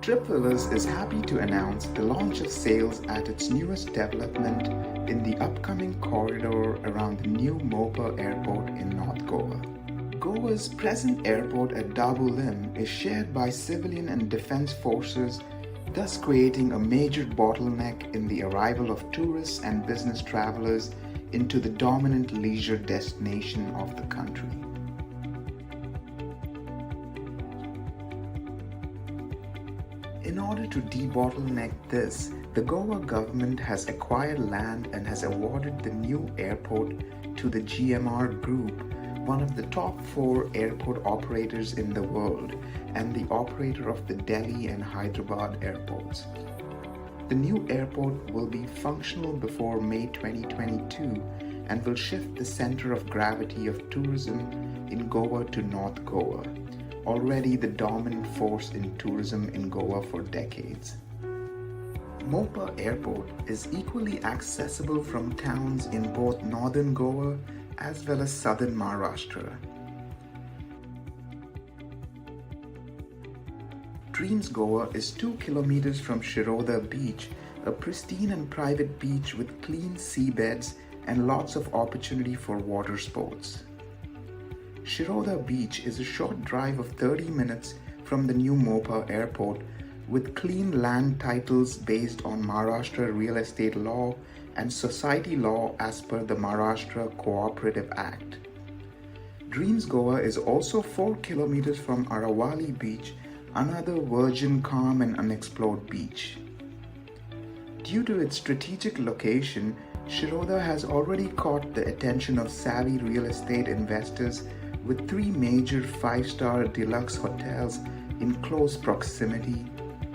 Trip Villas is happy to announce the launch of sales at its newest development in the upcoming corridor around the new Mopa Airport in North Goa. Goa's present airport at Dabolim is shared by civilian and defense forces, thus creating a major bottleneck in the arrival of tourists and business travelers into the dominant leisure destination of the country. In order to debottleneck this, the Goa government has acquired land and has awarded the new airport to the GMR Group, one of the top 4 airport operators in the world and the operator of the Delhi and Hyderabad airports. The new airport will be functional before May 2022 and will shift the center of gravity of tourism in Goa to North Goa, already the dominant force in tourism in Goa for decades. Mopa Airport is equally accessible from towns in both northern Goa as well as southern Maharashtra. Dreamz Goa is 2 kilometers from Shiroda beach, a pristine and private beach with clean seabeds and lots of opportunity for water sports. Shiroda Beach is a short drive of 30 minutes from the new Mopa Airport with clean land titles based on Maharashtra real estate law and society law as per the Maharashtra Cooperative Act. Dreamz Goa is also 4 kilometers from Aravali Beach, another virgin, calm and unexplored beach. Due to its strategic location, Shiroda has already caught the attention of savvy real estate investors with 3 major 5-star deluxe hotels in close proximity,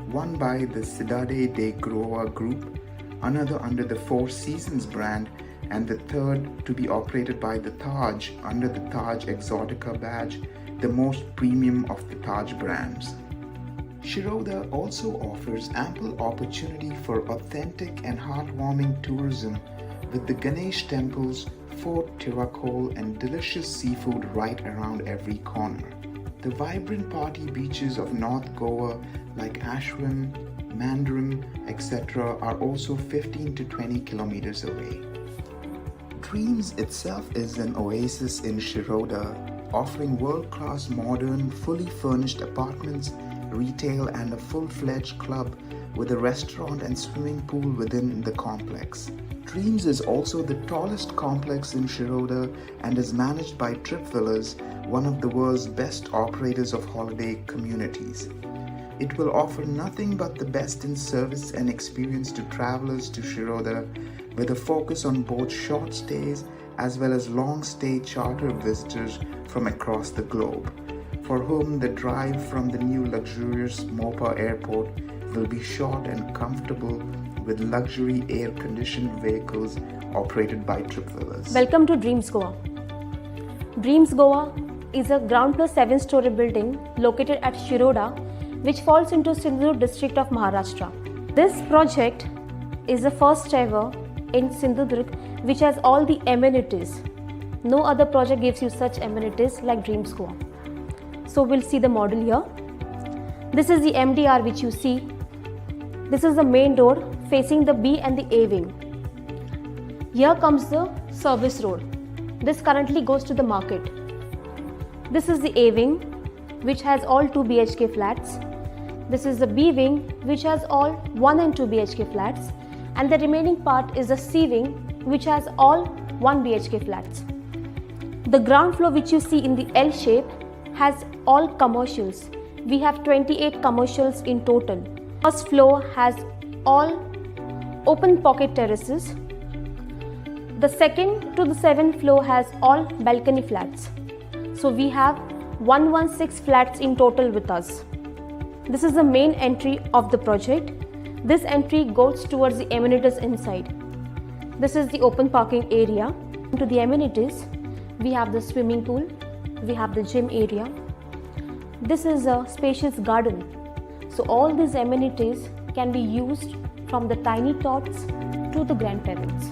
one by the Cidade de Goa Group, another under the Four Seasons brand, and the third to be operated by the Taj under the Taj Exotica badge, the most premium of the Taj brands. Shiroda also offers ample opportunity for authentic and heartwarming tourism with the Ganesh temples, Fort Tiracol and delicious seafood right around every corner. The vibrant party beaches of North Goa like Ashram, Mandarin, etc. are also 15 to 20 kilometers away. Dreamz itself is an oasis in Shiroda, offering world-class modern, fully furnished apartments, retail and a full-fledged club with a restaurant and swimming pool within the complex. Dreamz is also the tallest complex in Shiroda and is managed by Trip Villas, one of the world's best operators of holiday communities. It will offer nothing but the best in service and experience to travelers to Shiroda, with a focus on both short stays as well as long stay charter visitors from across the globe, for whom the drive from the new luxurious Mopa airport will be short and comfortable with luxury air-conditioned vehicles operated by Trip Villas. Welcome to Dreamz Goa. Dreamz Goa is a ground plus 7-story building located at Shiroda, which falls into Sindhudurg district of Maharashtra. This project is the first ever in Sindhudurg which has all the amenities. No other project gives you such amenities like Dreamz Goa. So we'll see the model here. This is the MDR which you see. This is the main door facing the B and the A wing. Here comes the service road. This currently goes to the market. This is the A wing, which has all 2 BHK flats. This is the B wing, which has all 1 and 2 BHK flats. And the remaining part is the C wing, which has all 1 BHK flats. The ground floor which you see in the L shape has all commercials. We have 28 commercials in total. First floor has all open pocket terraces. The second to the 7th floor has all balcony flats. So we have 116 flats in total with us. This is the main entry of the project. This entry goes towards the amenities inside. This is the open parking area. To the amenities, we have the swimming pool, we have the gym area. This is a spacious garden. So all these amenities can be used from the tiny tots to the grandparents.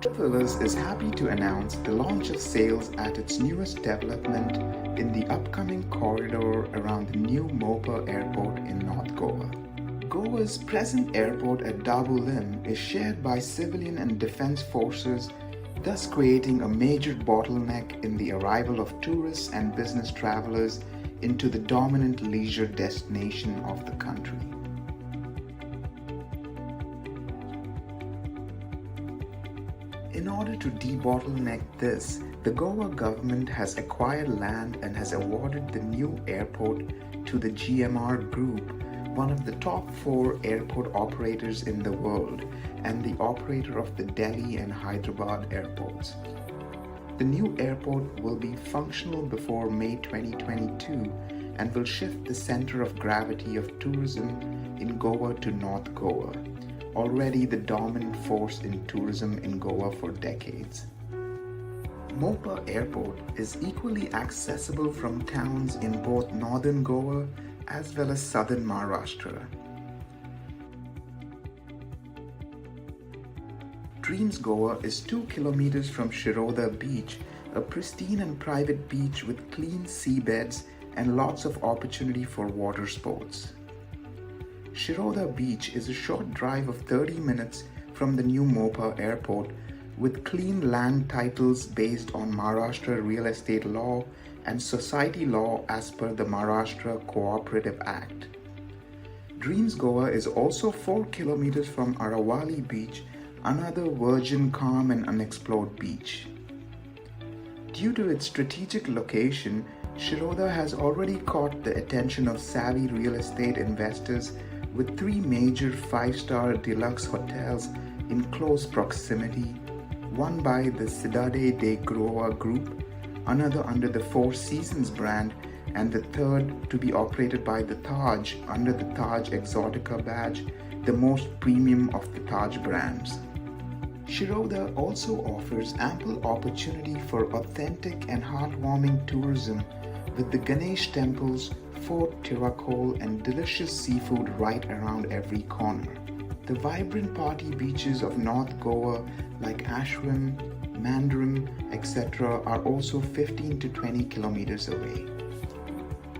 Trip Villas is happy to announce the launch of sales at its newest development in the upcoming corridor around the new Mopa airport in North Goa. Goa's present airport at Dabolim is shared by civilian and defense forces thus creating a major bottleneck in the arrival of tourists and business travelers into the dominant leisure destination of the country. In order to debottleneck this, the Goa government has acquired land and has awarded the new airport to the GMR Group, one of the top 4 airport operators in the world and the operator of the Delhi and Hyderabad airports. The new airport will be functional before May 2022 and will shift the center of gravity of tourism in Goa to North Goa, already the dominant force in tourism in Goa for decades. Mopa Airport is equally accessible from towns in both northern Goa as well as southern Maharashtra. Dreamz Goa is 2 kilometers from Shiroda beach, a pristine and private beach with clean seabeds and lots of opportunity for water sports. Shiroda beach is a short drive of 30 minutes from the new Mopa airport with clean land titles based on Maharashtra real estate law and society law as per the Maharashtra Cooperative Act. Dreamz Goa is also 4 kilometers from Aravali beach, another virgin, calm and unexplored beach. Due to its strategic location, Shiroda has already caught the attention of savvy real estate investors with 3 major 5-star deluxe hotels in close proximity, one by the Cidade de Goa Group, another under the Four Seasons brand, and the third to be operated by the Taj under the Taj Exotica badge, the most premium of the Taj brands. Shiroda also offers ample opportunity for authentic and heartwarming tourism with the Ganesh temples, Fort Tiracol and delicious seafood right around every corner. The vibrant party beaches of North Goa like Ashwin, Mandarin, etc. are also 15 to 20 kilometers away.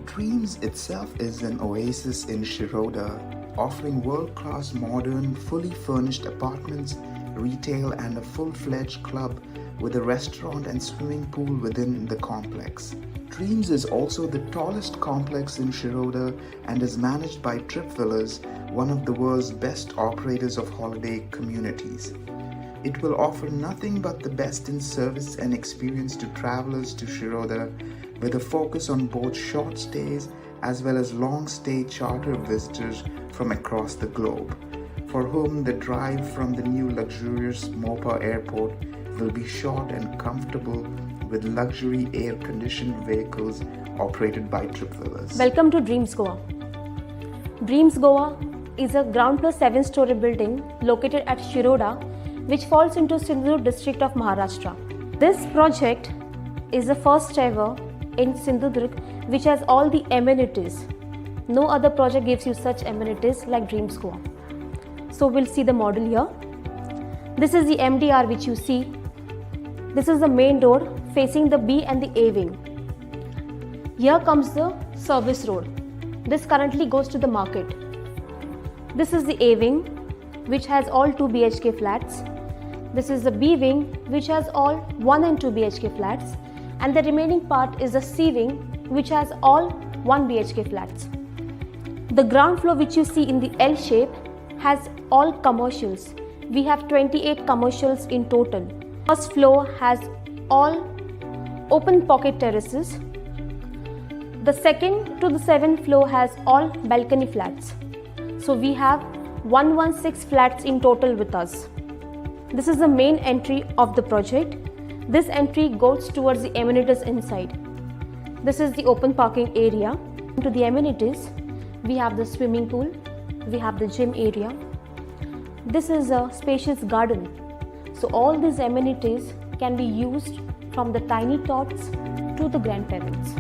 Dreamz itself is an oasis in Shiroda, offering world-class modern, fully furnished apartments, retail and a full-fledged club with a restaurant and swimming pool within the complex. Dreamz is also the tallest complex in Shiroda and is managed by Trip Villas, one of the world's best operators of holiday communities. It will offer nothing but the best in service and experience to travelers to Shiroda, with a focus on both short stays as well as long stay charter visitors from across the globe, for whom the drive from the new luxurious Mopa airport will be short and comfortable with luxury air-conditioned vehicles operated by Trip Villas. Welcome to Dreamz Goa. Dreamz Goa is a ground plus 7-story building located at Shiroda, which falls into Sindhudurg district of Maharashtra. This project is the first ever in Sindhudurg which has all the amenities. No other project gives you such amenities like Dreamz Goa. So we'll see the model here. This is the MDR which you see. This is the main door facing the B and the A wing. Here comes the service road. This currently goes to the market. This is the A wing which has all 2 BHK flats. This is the B wing which has all 1 and 2 BHK flats, and the remaining part is the C wing which has all 1 BHK flats. The ground floor which you see in the L shape has all commercials. We have 28 commercials in total. First floor has all open pocket terraces. The second to the 7th floor has all balcony flats. So we have 116 flats in total with us. This is the main entry of the project. This entry goes towards the amenities inside. This is the open parking area. To the amenities, we have the swimming pool, we have the gym area. This is a spacious garden. So all these amenities can be used from the tiny tots to the grandparents.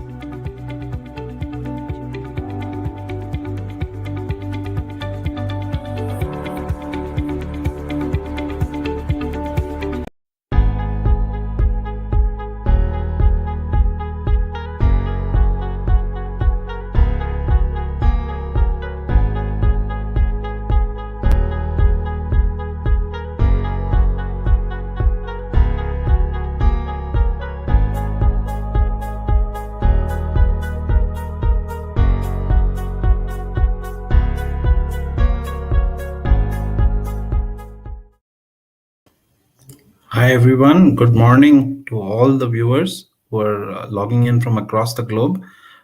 everyone. Good morning to all the viewers who are logging in from across the globe.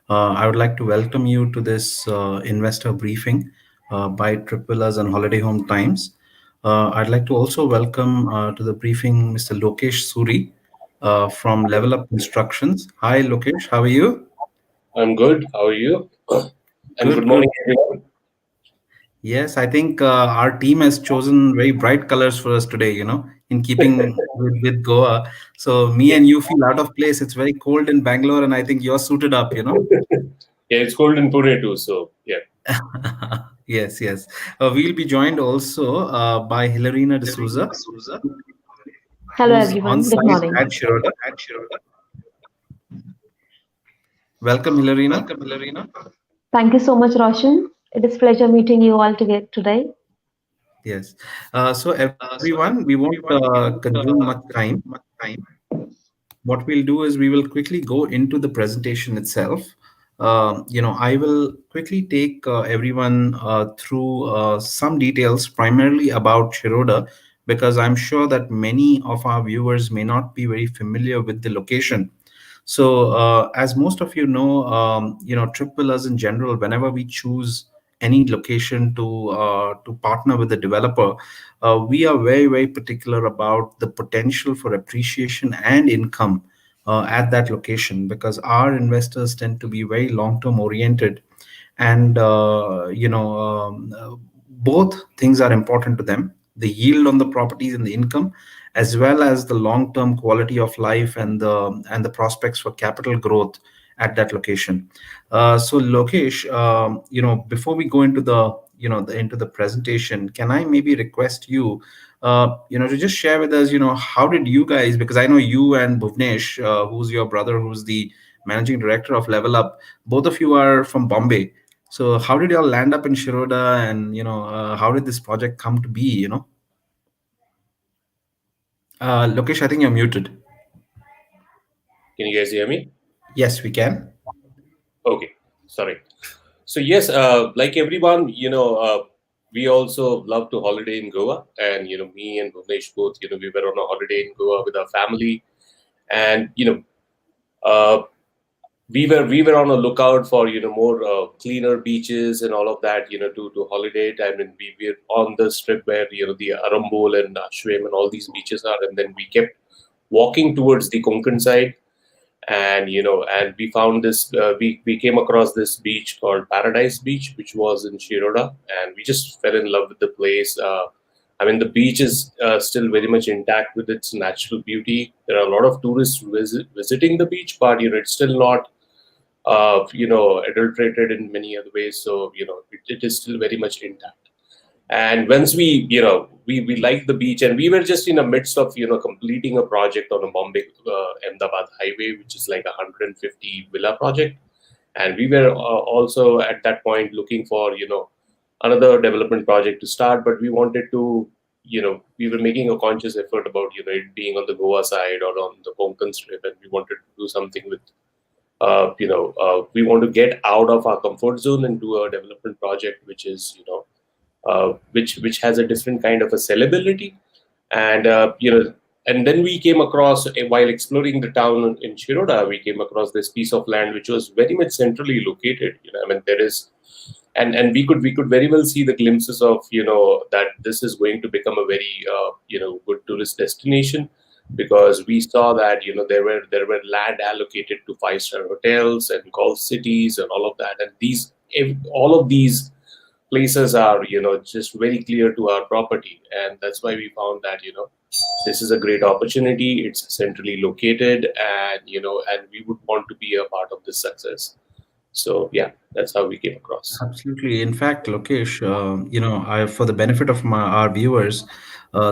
I would like to welcome you to this investor briefing by Trip Villas and Holiday Home Times. I'd like to also welcome to the briefing Mr. Lokesh Suri from Level Up Instructions. Hi, Lokesh. How are you? I'm good. How are you? And Good, good good. morning, everyone. Yes, I think our team has chosen very bright colors for us today, in keeping with Goa. So me Yeah, and you feel out of place. It's very cold in Bangalore, and I think you're suited up. yeah, it's cold in Pune too. So yeah, Yes, yes. We'll be joined also by Hilarina D'Souza, Hello who's on everyone, good site morning. at Shiroda. Welcome, Hilarina. Thank you so much, Roshan. It is pleasure meeting you all today. Yes. So everyone, we won't consume much time. What we'll do is we will quickly go into the presentation itself. I will quickly take everyone through some details, primarily about Shiroda, because I'm sure that many of our viewers may not be very familiar with the location. So, as most of you know, Trip Villas in general, whenever we choose any location to partner with the developer, we are very, very particular about the potential for appreciation and income at that location, because our investors tend to be very long-term oriented, and both things are important to them: the yield on the properties and the income, as well as the long-term quality of life and the prospects for capital growth at that location. So Lokesh, before we go into into the presentation, can I maybe request you to just share with us, how did you guys, because I know you and Bhuvnesh, who's your brother, who's the managing director of Level Up, both of you are from Bombay. So how did y'all land up in Shiroda, and how did this project come to be? Lokesh, I think you're muted. can you guys hear me? Yes, we can. Okay, sorry. So yes, like everyone, we also love to holiday in Goa, and me and Bhuvnesh both, we were on a holiday in Goa with our family, and uh, we were on a lookout for more cleaner beaches and all of that, to holiday. I mean, we were on the strip where the Arambol and Ashwem and all these beaches are, and then we kept walking towards the Konkan side, and and we found this. We came across this beach called Paradise Beach, which was in Shiroda, and we just fell in love with the place. I mean, the beach is still very much intact with its natural beauty. There are a lot of tourists visiting the beach, but it's still not adulterated in many other ways. So it is still very much intact. And once we liked the beach, and we were just in the midst of completing a project on a Bombay Ahmedabad highway, which is like a 150 villa project, and we were also at that point looking for another development project to start, but we wanted to we were making a conscious effort about it being on the Goa side or on the Konkan strip, and we wanted to do something with we want to get out of our comfort zone into a development project which is which has a different kind of a sellability, and and then we came across while exploring the town in Shiroda, we came across this piece of land which was very much centrally located. I mean, there is, and we could very well see the glimpses of that this is going to become a very good tourist destination, because we saw that there were land allocated to five-star hotels and golf cities and all of that, and all of these places are just very clear to our property, and that's why we found that this is a great opportunity. It's centrally located, and and we would want to be a part of this success. So yeah, that's how we came across. Absolutely. In fact, Lokesh, for the benefit of our viewers,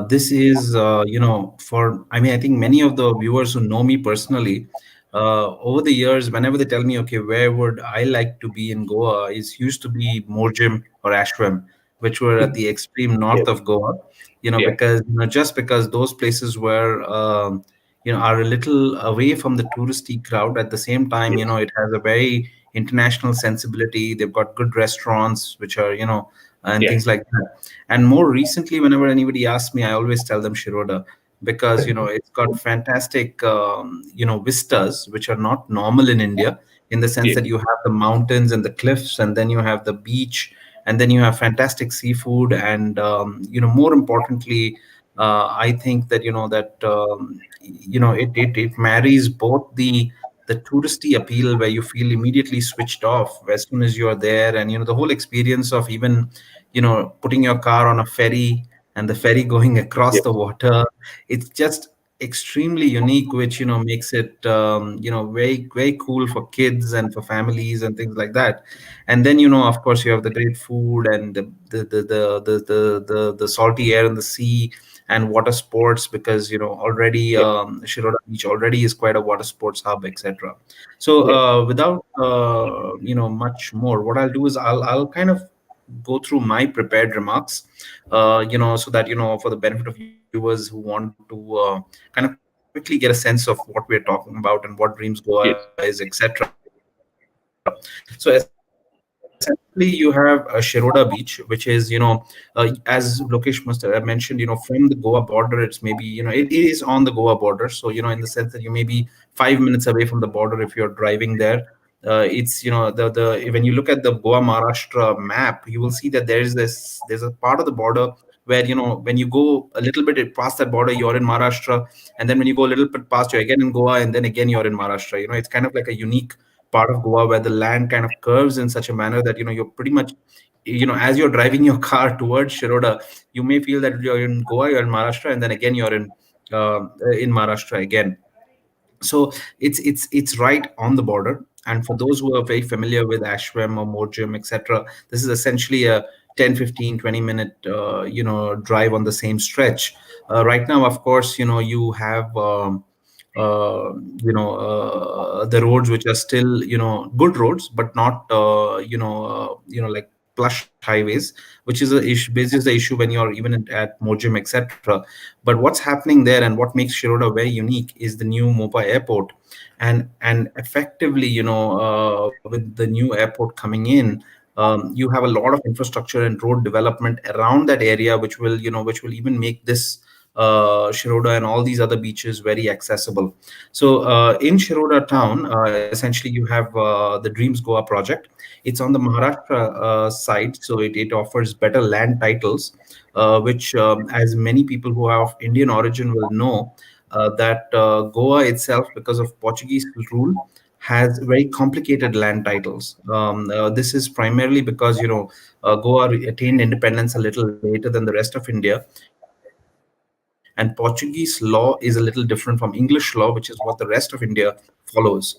this is, I mean, I think many of the viewers who know me personally, over the years, whenever they tell me, okay, where would I like to be in Goa, it used to be Morjim or Ashram, which were at the extreme Yeah, north of Goa, yeah, because, just because those places were, are a little away from the touristy crowd. At the same time, yes, it has a very international sensibility. They've got good restaurants, which are, and yeah, things like that. And more recently, whenever anybody asks me, I always tell them Shiroda, because it's got fantastic vistas which are not normal in India, in the sense Yeah. that you have the mountains and the cliffs, and then you have the beach, and then you have fantastic seafood, and more importantly, I think that it marries both the touristy appeal, where you feel immediately switched off as soon as you are there, and the whole experience of even putting your car on a ferry, and the ferry going across Yeah. the water. It's just extremely unique, which makes it very very cool for kids and for families and things like that. And then of course you have the great food, and the salty air in the sea, and water sports, because already Yeah. Shiroda beach already is quite a water sports hub, etc. So Yeah. without much more, what I'll do is I'll kind of go through my prepared remarks, so that for the benefit of viewers who want to kind of quickly get a sense of what we're talking about and what Dreams Goa is, etc. Yes. So essentially, you have a Shiroda beach, which is as Lokesh must have mentioned, from the Goa border, it's maybe it is on the Goa border. So in the sense that you may be 5 minutes away from the border if you're driving there. It's when you look at the Goa Maharashtra map, you will see that there's a part of the border where when you go a little bit past that border, you're in Maharashtra, and then when you go a little bit past, you're again in Goa, and then again you're in Maharashtra. It's kind of like a unique part of Goa where the land kind of curves in such a manner that you're pretty much, as you're driving your car towards Shiroda, you may feel that you're in Goa, you're in Maharashtra, and then again you're in Maharashtra again. So it's right on the border. And for those who are very familiar with Ashram or Morjim, etc., this is essentially a 10, 15, 20 minute drive on the same stretch. Right now, of course, you have the roads which are still good roads, but not like plush highways, which is a issue, basically the issue when you're even at Mojim, etc. But what's happening there, and what makes Shiroda very unique, is the new Mopa airport. And effectively, with the new airport coming in, you have a lot of infrastructure and road development around that area, which will even make this Shiroda and all these other beaches very accessible. So in Shiroda town, essentially you have the Dreams Goa project. It's on the Maharashtra side, so it offers better land titles, which, as many people who are of Indian origin will know, that Goa itself, because of Portuguese rule, has very complicated land titles. This is primarily because Goa attained independence a little later than the rest of India, and Portuguese law is a little different from English law, which is what the rest of India follows.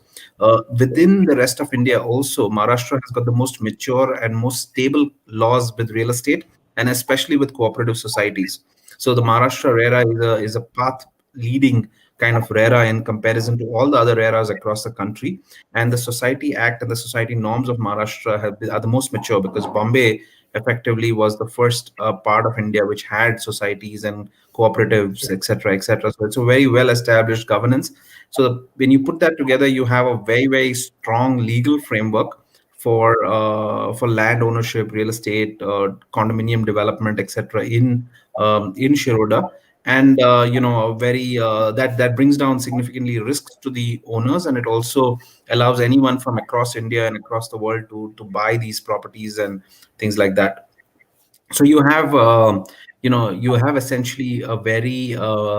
Within the rest of India, also Maharashtra has got the most mature and most stable laws with real estate, and especially with cooperative societies. So the Maharashtra RERA is a path leading kind of RERA in comparison to all the other RERAs across the country. And the Society Act and the society norms of Maharashtra are the most mature, because Bombay effectively was the first part of India which had societies and cooperatives, etc., etc. So it's a very well established governance. So when you put that together, you have a very very strong legal framework for land ownership, real estate, condominium development, etc. In Shiroda. And very that brings down significantly risks to the owners, and it also allows anyone from across India and across the world to buy these properties and things like that. So you have essentially a very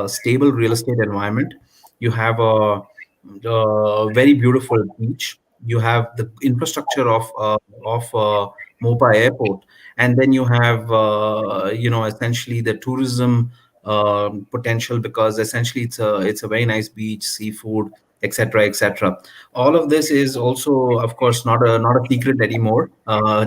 stable real estate environment. You have a very beautiful beach. You have the infrastructure of Mopa airport, and then you have essentially the tourism potential, because essentially it's a very nice beach, seafood, etc., etc. All of this is also, of course, not a secret anymore.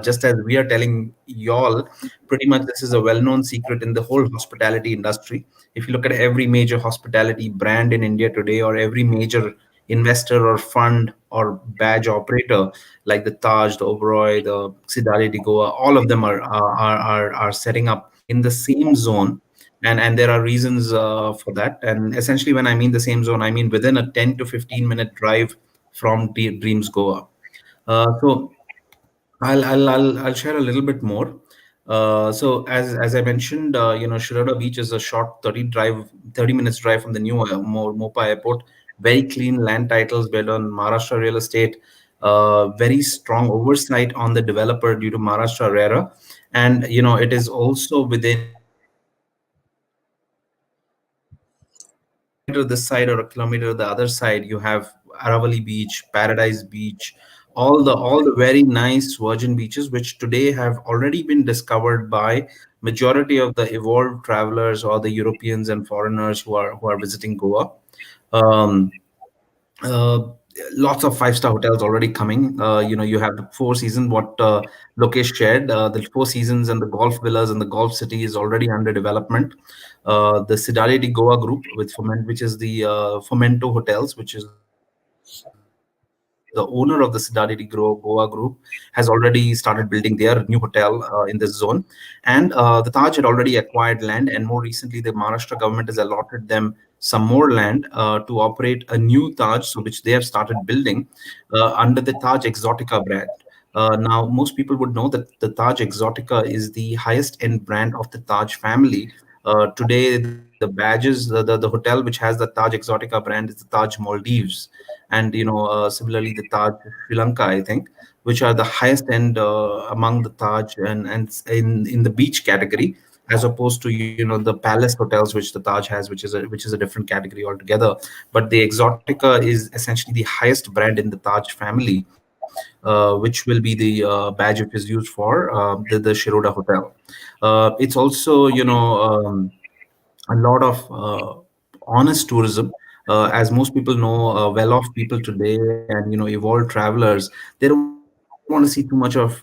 Just as we are telling y'all, pretty much this is a well-known secret in the whole hospitality industry. If you look at every major hospitality brand in India today, or every major investor or fund or badge operator, like the Taj, the Oberoi, the Sidari de Goa, all of them are setting up in the same zone. And there are reasons for that. And essentially, when I mean the same zone, I mean within a 10 to 15-minute drive from Dreams Goa. So I'll share a little bit more. So as I mentioned, Shiroda Beach is a short 30 minutes drive from the new Mopa Airport. Very clean land titles built on Maharashtra Real Estate. Very strong oversight on the developer due to Maharashtra RERA, and it is also within kilometer this side or a kilometer the other side. You have Aravali Beach, Paradise Beach, all the very nice virgin beaches, which today have already been discovered by majority of the evolved travelers or the Europeans and foreigners who are visiting Goa. Um, uh, Lots of five-star hotels already coming. You have the Four Seasons, what Lokesh shared. The Four Seasons and the golf villas and the golf city is already under development. The Sidality Goa Group with which is the Fomento Hotels, which is the owner of the Sidality Goa Group, has already started building their new hotel in this zone. And the Taj had already acquired land, and more recently, the Maharashtra government has allotted them some more land to operate a new Taj, so which they have started building under the Taj Exotica brand. Now, most people would know that the Taj Exotica is the highest end brand of the Taj family. Today, the badges, the hotel which has the Taj Exotica brand is the Taj Maldives, and similarly the Taj Sri Lanka, I think, which are the highest end among the Taj and in the beach category, as opposed to the palace hotels which the Taj has, which is a different category altogether. But the Exotica is essentially the highest brand in the Taj family, which will be the badge which is used for the Shiroda hotel. It's also a lot of honest tourism. As most people know, well-off people today and evolved travelers, they don't want to see too much of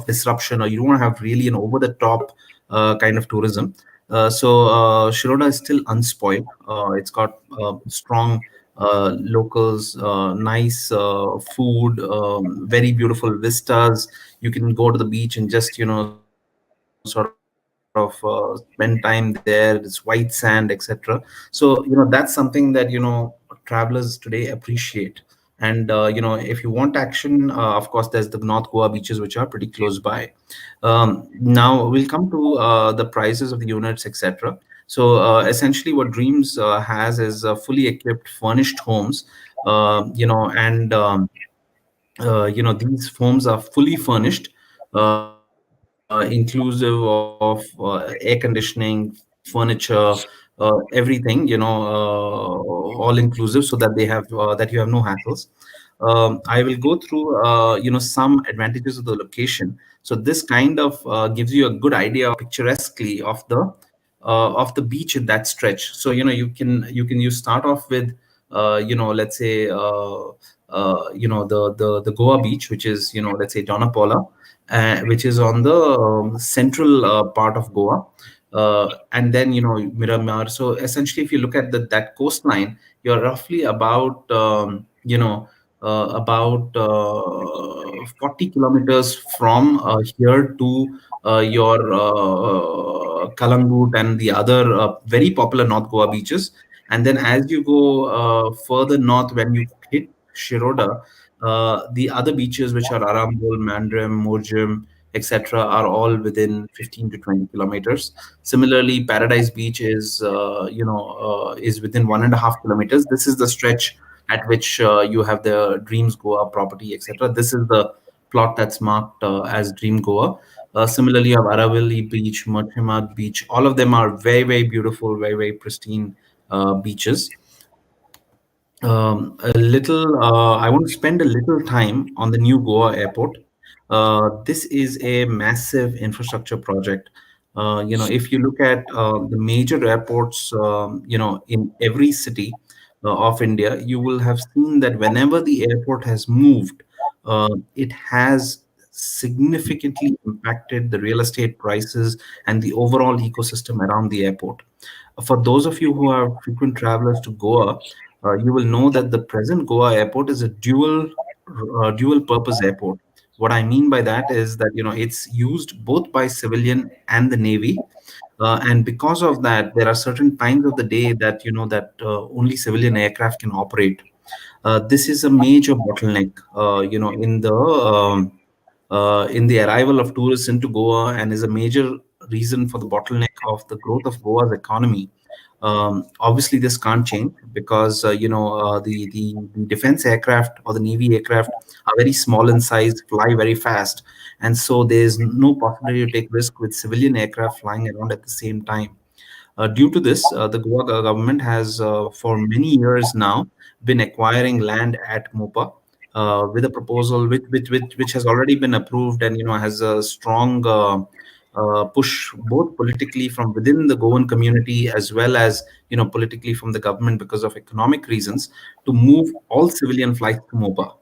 disruption, or you don't want to have really an over-the-top kind of tourism. Shiroda is still unspoiled. It's got strong locals, nice food, very beautiful vistas. You can go to the beach and just spend time there. It's white sand, etc. So that's something that travelers today appreciate. And if you want action, of course there's the North Goa beaches, which are pretty close by. Now we'll come to the prices of the units, etc. So essentially what Dreams has is fully equipped furnished homes, and these homes are fully furnished, inclusive of air conditioning, furniture, everything, all inclusive, so that that you have no hassles. I will go through some advantages of the location. So this kind of gives you a good idea picturesquely of the beach in that stretch. So you start off with let's say the Goa beach, which is let's say Donapaula, which is on the central part of Goa, and then Miramar. So essentially, if you look at that coastline, you're roughly about about 40 kilometers from here to your Kalangut and the other very popular North Goa beaches. And then as you go further north, when you hit Shiroda, the other beaches, which are Arambol, Mandrem, Morjim, etc., are all within 15 to 20 kilometers. Similarly, Paradise Beach is within 1.5 kilometers. This is the stretch at which you have the Dreamz Goa property, etc. This is the plot that's marked as Dream Goa. Similarly, you have Aravali Beach, Mathimad Beach. All of them are very, very beautiful, very, very pristine beaches. I want to spend a little time on the new Goa airport. This is a massive infrastructure project. If you look at the major airports, in every city of India, you will have seen that whenever the airport has moved, it has significantly impacted the real estate prices and the overall ecosystem around the airport. For those of you who are frequent travelers to Goa, you will know that the present Goa airport is a dual purpose airport. What I mean by that is that it's used both by civilian and the navy, and because of that, there are certain times of the day that only civilian aircraft can operate. This is a major bottleneck, in the in the arrival of tourists into Goa, and is a major reason for the bottleneck of the growth of Goa's economy. Obviously, this can't change because the defense aircraft or the navy aircraft are very small in size, fly very fast, and so there's no possibility to take risk with civilian aircraft flying around at the same time. Due to this, the Goa government has, for many years now, been acquiring land at Mopa with a proposal which has already been approved, and has a strong push both politically from within the Goan community as well as politically from the government because of economic reasons to move all civilian flights to Mopa.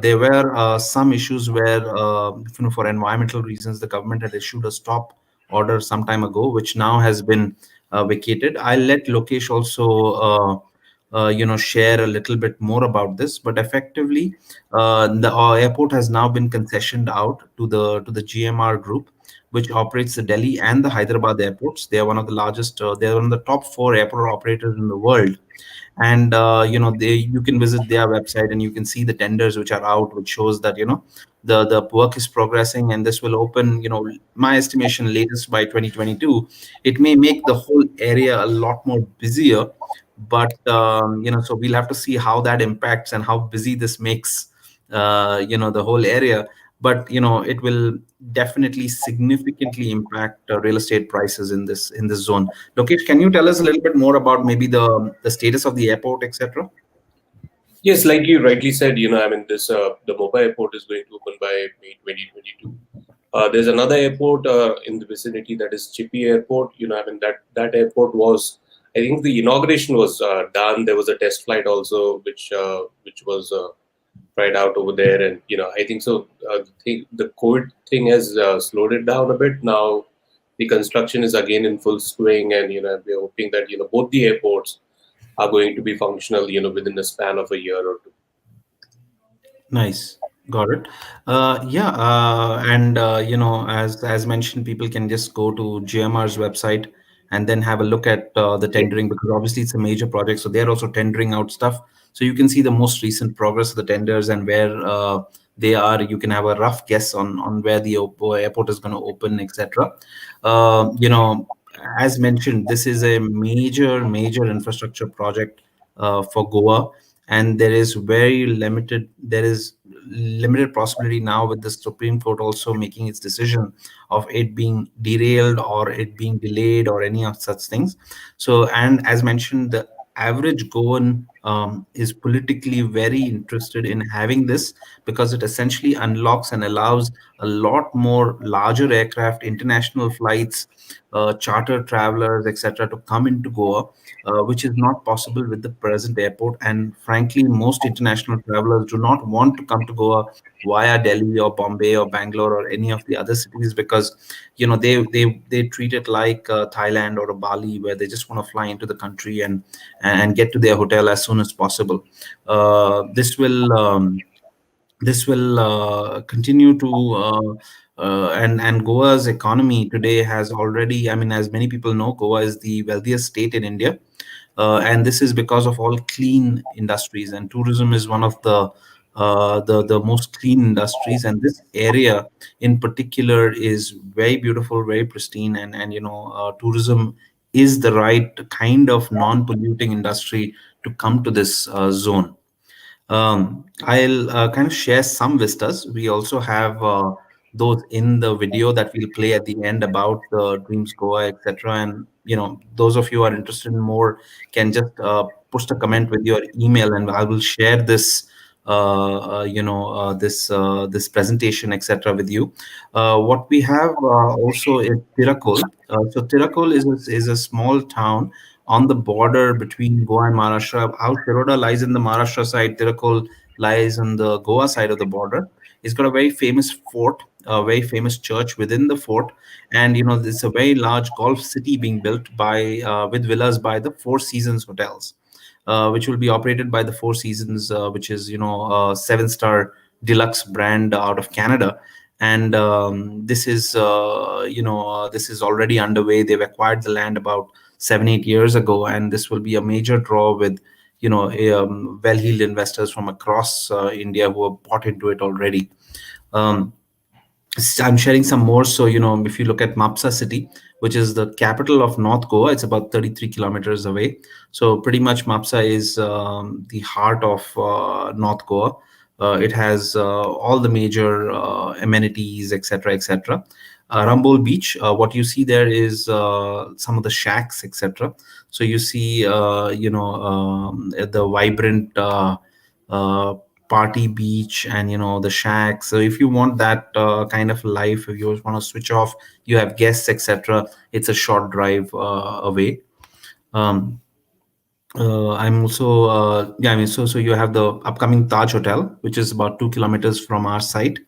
There were some issues where, for environmental reasons, the government had issued a stop order some time ago, which now has been vacated. I'll let Lokesh also, share a little bit more about this. But effectively, the airport has now been concessioned out to the GMR group, which operates the Delhi and the Hyderabad airports. They are one of the largest. They are one of the top four airport operators in the world, and you can visit their website and you can see the tenders which are out, which shows that the work is progressing, and this will open, my estimation, latest by 2022. It may make the whole area a lot more busier, but so we'll have to see how that impacts and how busy this makes the whole area. But it will definitely significantly impact real estate prices in this zone. Lokesh, can you tell us a little bit more about maybe the status of the airport, etc.? Yes, like you rightly said, I mean, this the Mopa airport is going to open by May 2022. There's another airport in the vicinity, that is Chippy Airport. I mean, that airport was, I think the inauguration was done. There was a test flight also, which was tried out over there, and I think so. The COVID thing has slowed it down a bit. Now the construction is again in full swing, and we're hoping that both the airports are going to be functional, within the span of a year or two. Nice. Got it. Yeah, and as mentioned, people can just go to GMR's website and then have a look at the tendering, because obviously it's a major project, so they're also tendering out stuff. So you can see the most recent progress of the tenders and where they are. You can have a rough guess on where the airport is going to open, etc. As mentioned, this is a major infrastructure project for Goa, and there is limited possibility now with the Supreme Court also making its decision of it being derailed or it being delayed or any of such things. So, and as mentioned, the average Goan is politically very interested in having this, because it essentially unlocks and allows a lot more larger aircraft, international flights, charter travelers, etc., to come into Goa, which is not possible with the present airport. And frankly, most international travelers do not want to come to Goa via Delhi or Bombay or Bangalore or any of the other cities, because they treat it like Thailand or a Bali, where they just want to fly into the country and get to their hotel as soon as possible. This will continue to and Goa's economy today has already, I mean, as many people know, Goa is the wealthiest state in India, and this is because of all clean industries, and tourism is one of the most clean industries, and this area in particular is very beautiful, very pristine, and tourism is the right kind of non-polluting industry to come to this zone. I'll kind of share some vistas. We also have those in the video that we'll play at the end about the Dreamz Goa, etc. And those of you who are interested in more can just push the comment with your email, and I will share this, this presentation, etc. with you. What we have also is Tirakol. So Tirakol is a small town on the border between Goa and Maharashtra. How Shiroda lies in the Maharashtra side, Tirakol lies on the Goa side of the border. It's got a very famous fort, a very famous church within the fort, and there's a very large golf city being built by with villas by the Four Seasons hotels, which will be operated by the Four Seasons, which is a seven-star deluxe brand out of Canada. And this is already underway. They've acquired the land about 7-8 years ago, and this will be a major draw with well-heeled investors from across India who have bought into it already. Um, I'm sharing some more. So, if you look at Mapsa city, which is the capital of North Goa, it's about 33 kilometers away. So pretty much Mapsa is the heart of North Goa. It has all the major amenities, etc., etc. Rambol Beach, what you see there is some of the shacks, etc. So you see, the vibrant uh, party beach, and the shacks. So if you want that kind of life, if you want to switch off, you have guests, etc., it's a short drive away. um, I'm also yeah, I mean, so you have the upcoming Taj Hotel, which is about 2 kilometers from our site.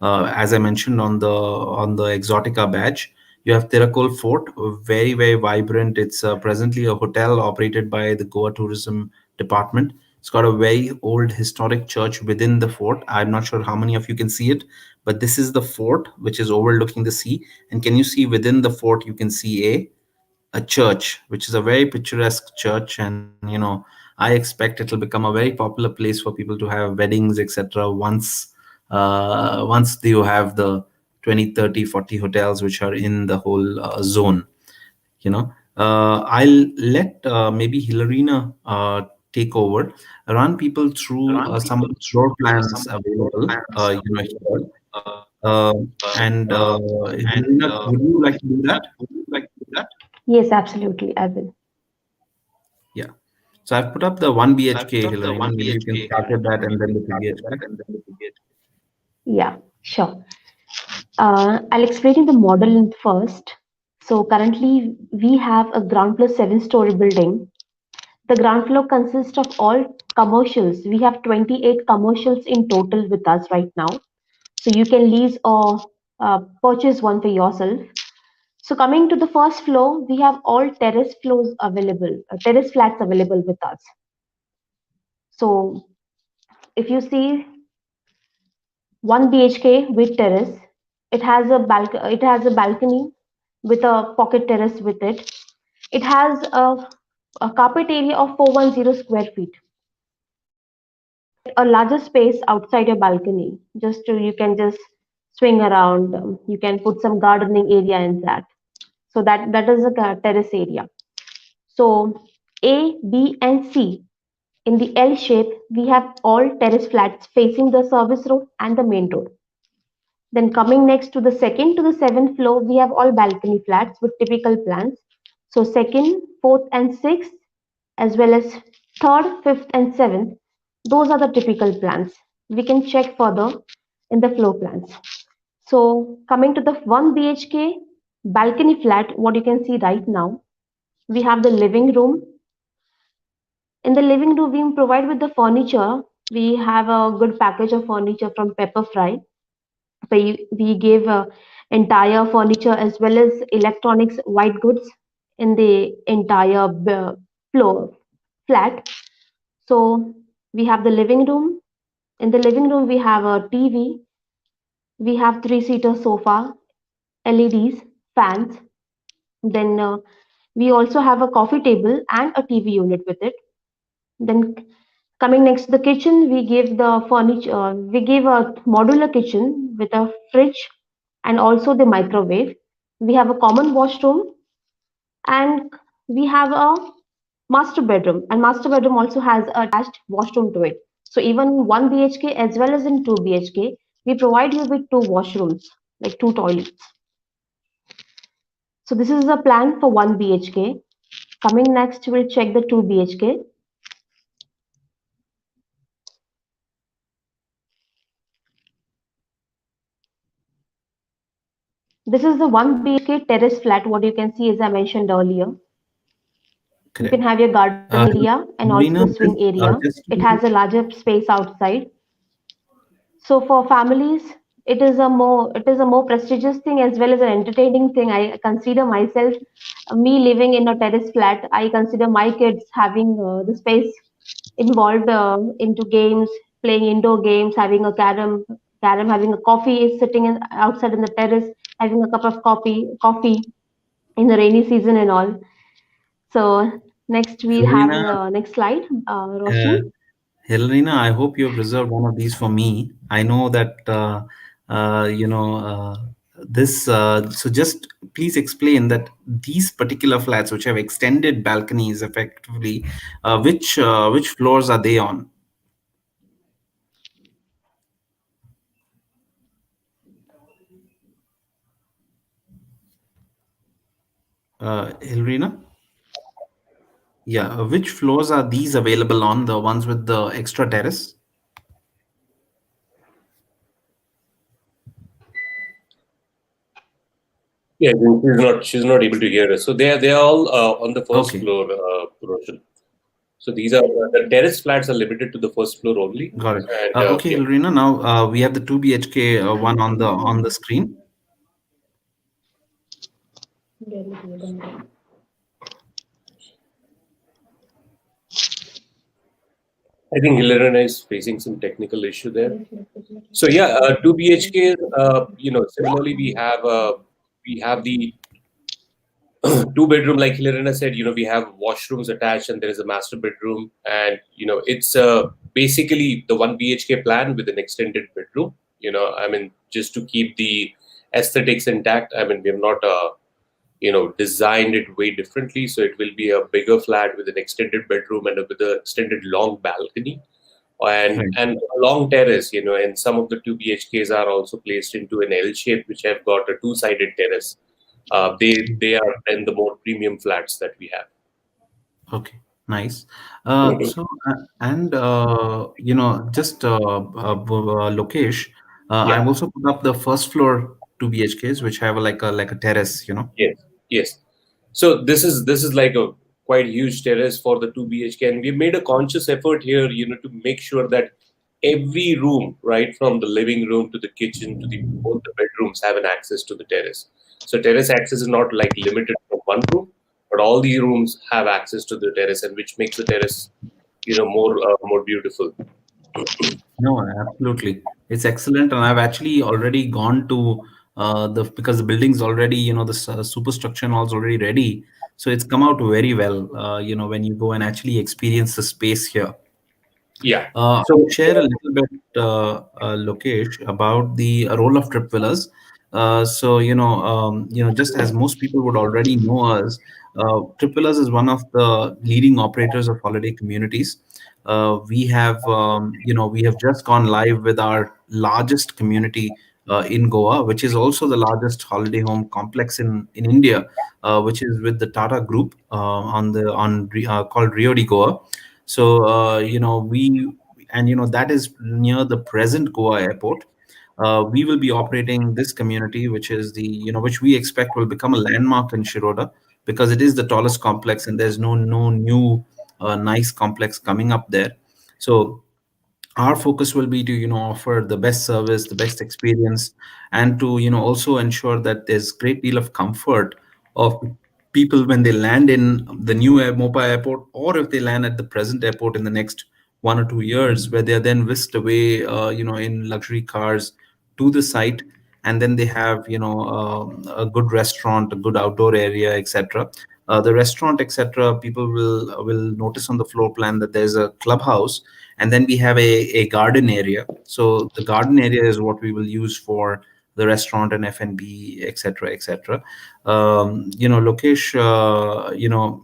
As I mentioned on the Exotica badge, you have Tirakol Fort, very very vibrant. It's presently a hotel operated by the Goa Tourism Department. It's got a very old historic church within the fort. I'm not sure how many of you can see it, but this is the fort which is overlooking the sea. And can you see within the fort? You can see a church, which is a very picturesque church, and I expect it'll become a very popular place for people to have weddings, etc. Once you have the 20, 30, 40 hotels which are in the whole zone. I'll let maybe Hilarina take over, run people through some of the floor plans available, here. And Hilarina, would you like to do that? Yes, absolutely, I will. Yeah. So I've put up the 1 BHK, Hilarina. Maybe you can start with that and then the 2 BHK. Yeah, sure. I'll explain you the model first. So currently we have a ground plus 7-story building. The ground floor consists of all commercials. We have 28 commercials in total with us right now. So you can lease or purchase one for yourself. So coming to the first floor, we have all terrace floors available, terrace flats available with us. So if you see 1 BHK with terrace, it has a balcony with a pocket terrace with it. It has a carpet area of 410 square feet. A larger space outside your balcony, just to you can just swing around. You can put some gardening area in that. So that is a terrace area. So A, B, and C in the L shape, we have all terrace flats facing the service road and the main road. Then coming next to the second to the seventh floor, we have all balcony flats with typical plans. So second, fourth, and sixth, as well as third, fifth, and seventh, those are the typical plans. We can check further in the floor plans. So coming to the 1 BHK balcony flat, what you can see right now, we have the living room. In the living room, we provide with the furniture. We have a good package of furniture from Pepper Fry. We give entire furniture as well as electronics, white goods in the entire floor flat. So we have the living room. In the living room, we have a TV. We have three-seater sofa, LEDs, fans. Then we also have a coffee table and a TV unit with it. Then coming next to the kitchen, we give the furniture. We give a modular kitchen with a fridge and also the microwave. We have a common washroom and we have a master bedroom. And master bedroom also has a attached washroom to it. So even 1 BHK as well as in 2 BHK, we provide you with two washrooms, like two toilets. So this is a plan for 1 BHK. Coming next, we'll check the 2 BHK. This is the 1 BHK terrace flat, what you can see as I mentioned earlier. You can Correct. have your garden area and also Hilarina, the swing area. just It has a larger space outside. So for families, it is a more prestigious thing as well as an entertaining thing. I consider myself, me living in a terrace flat, I consider my kids having the space involved into games, playing indoor games, having a carom, having a coffee, sitting outside in the terrace, having a cup of coffee in the rainy season and all. So next we'll have Hilarina, the next slide, uh, Roshan. Hilarina, I hope you have reserved one of these for me. I know that you know, this. So just please explain that these particular flats, which have extended balconies, effectively, which floors are they on? Hilrina? Yeah, which floors are these available on? The ones with the extra terrace? Yeah, she's not able to hear us. So they are all on the first Okay, floor, Roshan. So these are the terrace flats are limited to the first floor only. got it. And Okay, yeah, Hilrina. Now we have the 2 BHK one on the screen. I think Hilarion is facing some technical issue there. So yeah, 2 BHK. Similarly we have the two bedroom, like Hilarina said. We have washrooms attached, and there is a master bedroom, and it's basically the 1 BHK plan with an extended bedroom. I mean, just to keep the aesthetics intact. I mean, we have not designed it way differently, so it will be a bigger flat with an extended bedroom and with an extended long balcony and Right. and a long terrace. And some of the 2 BHKs are also placed into an L shape, which have got a two-sided terrace. They are in the more premium flats that we have. Okay, nice. Mhm. And just Lokesh, Yeah. I've also put up the first floor 2 BHKs, which have like a terrace. Yes. Yes. So this is like a quite huge terrace for the 2 BHK, and we made a conscious effort here, to make sure that every room, right from the living room to the kitchen to the both the bedrooms, have an access to the terrace. So terrace access is not like limited from one room, but all the rooms have access to the terrace, and which makes the terrace, more beautiful. No, absolutely. It's excellent. And I've actually already gone to because the building's already, the superstructure and all's already ready. So it's come out very well, when you go and actually experience the space here. Yeah. I So would share a little bit, Lokesh, about the role of trip villas. Just as most people would already know us, trip villas is one of the leading operators of holiday communities. We have just gone live with our largest community in Goa, which is also the largest holiday home complex in India, which is with the Tata Group called Rio de Goa. So that is near the present Goa airport. We will be operating this community, which is which we expect will become a landmark in Shiroda, because it is the tallest complex and there's no new nice complex coming up there. So our focus will be to offer the best service, the best experience, and to also ensure that there's great deal of comfort of people when they land in the new Mopa airport, or if they land at the present airport in the next 1 or 2 years, where they are then whisked away in luxury cars to the site, and then they have a good restaurant, a good outdoor area, etc. The restaurant, etc., people will notice on the floor plan that there's a clubhouse, and then we have a garden area. So the garden area is what we will use for the restaurant and F&B, etc., etc. Lokesh,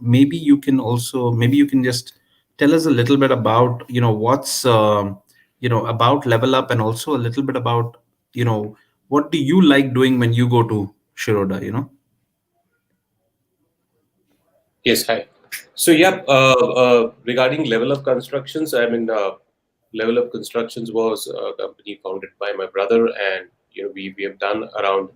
maybe you can just tell us a little bit about what's about Level Up, and also a little bit about what do you like doing when you go to Shiroda. yes, hi. So yeah, regarding Level Up Constructions, I mean, Level Up Constructions was a company founded by my brother, and we have done around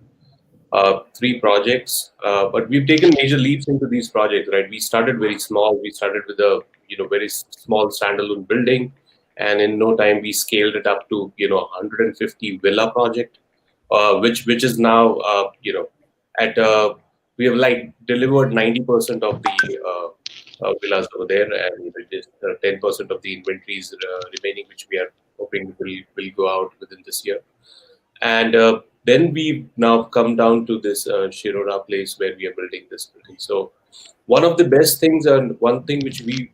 three projects, but we've taken major leaps into these projects. Right, we started very small. We started with a very small standalone building, and in no time we scaled it up to 150 villa project, which is now at we have like delivered 90% of the villas over there, and it is 10% of the inventories remaining, which we are hoping will go out within this year. And then we now come down to this Shiroda place where we are building this building. So one of the best things, and one thing which me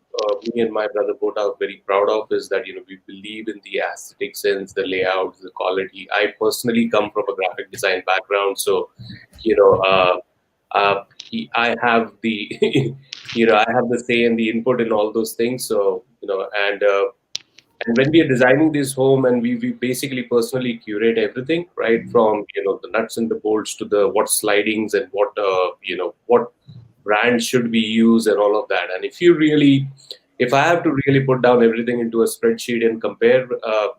and my brother both are very proud of, is that we believe in the aesthetic sense, the layout, the quality. I personally come from a graphic design background, so you know, I have the I have the say and the input in all those things. So and when we are designing this home, and we basically personally curate everything, right from the nuts and the bolts to the what slidings and what brand should we use and all of that. And if I have to really put down everything into a spreadsheet and compare,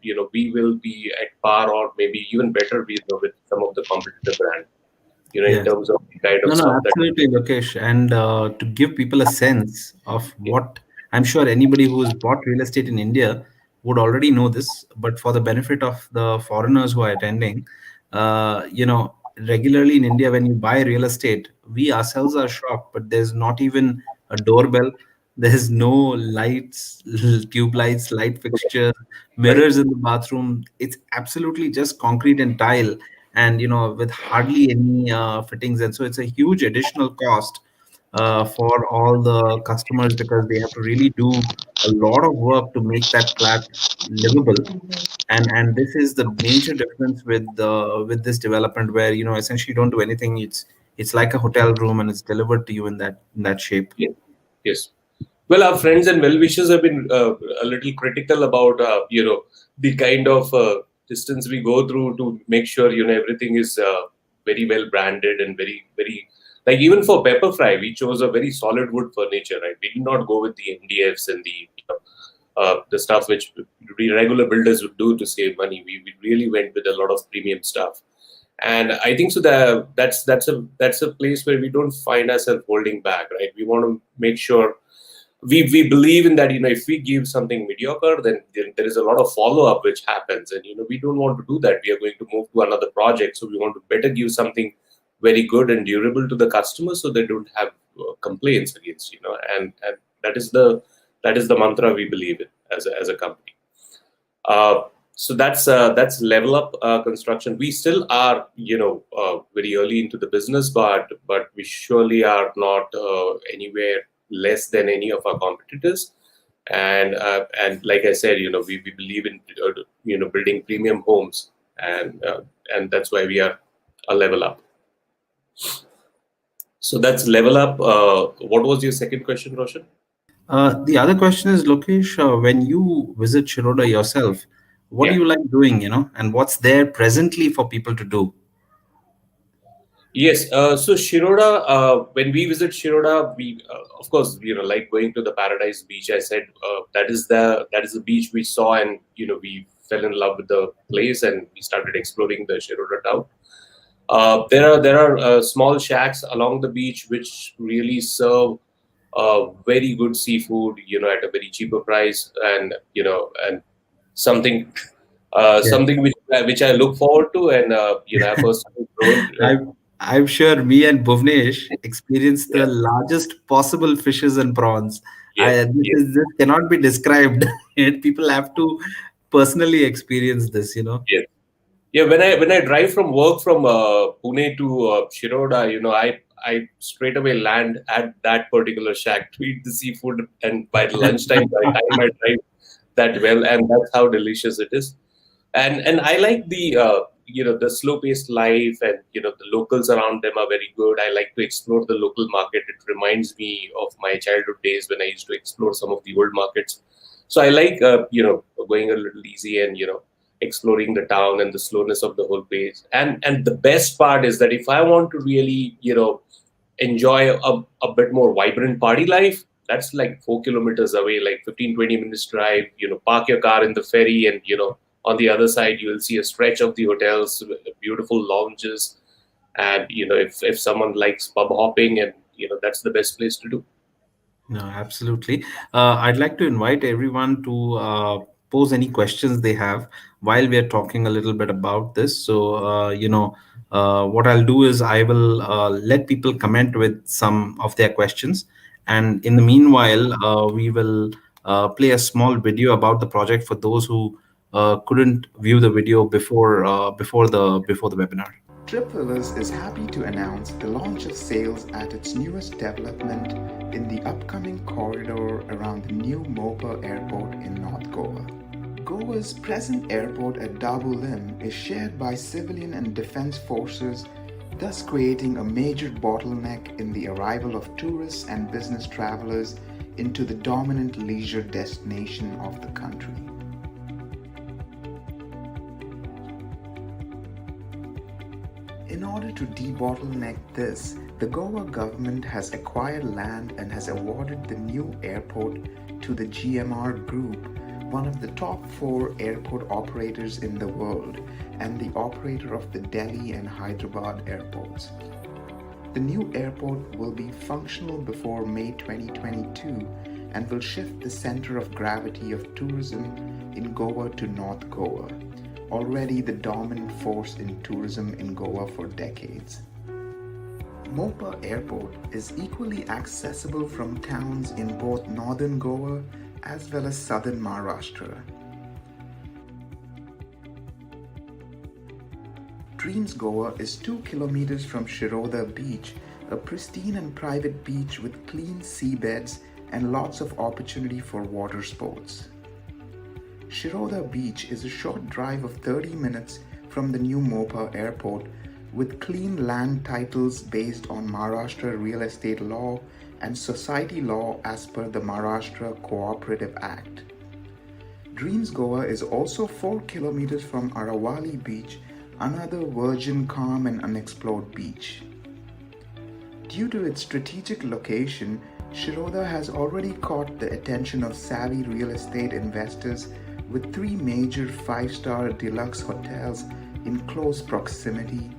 we will be at par or maybe even better with some of the competitive brands, in Yes. terms of the kind No, of no, stuff that. absolutely, Lokesh. And to give people a sense of what I'm sure anybody who's bought real estate in India would already know this, but for the benefit of the foreigners who are attending, regularly in India, when you buy real estate, we ourselves are shocked, but there's not even a doorbell. There's no lights, tube lights, light fixtures, Right. mirrors in the bathroom. It's absolutely just concrete and tile, and with hardly any fittings, and so it's a huge additional cost for all the customers, because they have to really do a lot of work to make that flat livable. And this is the major difference with this development, where essentially you don't do anything. It's like a hotel room, and it's delivered to you in that shape. Yeah. Yes. Well, our friends and well-wishers have been a little critical about the kind of distance we go through to make sure everything is very well branded and very very, like, even for pepper fry we chose a very solid wood furniture, right? We did not go with the MDFs and the stuff which regular builders would do to save money. We really went with a lot of premium stuff, and I think so that that's a place where we don't find ourselves holding back, right? We want to make sure we believe in that. If we give something mediocre, then there is a lot of follow up which happens, and we don't want to do that. We are going to move to another project, so we want to better give something very good and durable to the customer, so they don't have complaints against. And that is the mantra we believe in as a company. So that's level up construction. We still are very early into the business, but we surely are not anywhere less than any of our competitors. And like I said, we believe in building premium homes, and that's why we are a level up. So that's level up. What was your second question, Roshan? The other question is, Lokesh, when you visit Shiroda yourself, what do Yeah. you like doing, and what's there presently for people to do? Yes. So Shiroda, when we visit Shiroda, we of course like going to the Paradise Beach. I said that is the beach we saw, and we fell in love with the place, and we started exploring the Shiroda town. There are small shacks along the beach which really serve very good seafood, at a very cheaper price, and something Yes. something which I look forward to, and I personally grown. I'm sure me and Bhuvnesh experienced the Yeah. largest possible fishes and prawns. Yes. Yes. This cannot be described. People have to personally experience this, Yes. Yeah, when I drive from work from Pune to Shiroda, I straight away land at that particular shack to eat the seafood, and by the lunchtime, by the time I drive that well, and that's how delicious it is. And I like the slow paced life, and the locals around them are very good. I like to explore the local market. It reminds me of my childhood days when I used to explore some of the old markets. So I like going a little easy, and exploring the town and the slowness of the whole place. And the best part is that if I want to really enjoy a bit more vibrant party life, that's like 4 kilometers away, like 15-20 minutes drive. Park your car in the ferry, and on the other side you will see a stretch of the hotels, beautiful lounges. And if someone likes pub hopping, and that's the best place to do. No, absolutely. I'd like to invite everyone to pose any questions they have while we are talking a little bit about this. So, what I'll do is I will let people comment with some of their questions. And in the meanwhile, we will play a small video about the project for those who couldn't view the video before the webinar. Trip Villas is happy to announce the launch of sales at its newest development in the upcoming corridor around the new Mopa Airport in North Goa. Goa's present airport at Dabolim is shared by civilian and defense forces, thus creating a major bottleneck in the arrival of tourists and business travelers into the dominant leisure destination of the country. In order to debottleneck this, the Goa government has acquired land and has awarded the new airport to the GMR Group, one of the top 4 airport operators in the world and the operator of the Delhi and Hyderabad airports. The new airport will be functional before May 2022 and will shift the center of gravity of tourism in Goa to North Goa, already the dominant force in tourism in Goa for decades. Mopa Airport is equally accessible from towns in both northern Goa as well as southern Maharashtra. Dreamz Goa is 2 kilometers from Shiroda beach, a pristine and private beach with clean seabeds and lots of opportunity for water sports. Shiroda beach is a short drive of 30 minutes from the new Mopa airport with clean land titles based on Maharashtra real estate law and society law as per the Maharashtra Cooperative Act. Dreamz Goa is also 4 kilometers from Aravali beach, another virgin, calm and unexplored beach. Due to its strategic location, Shiroda has already caught the attention of savvy real estate investors with 3 major 5-star deluxe hotels in close proximity,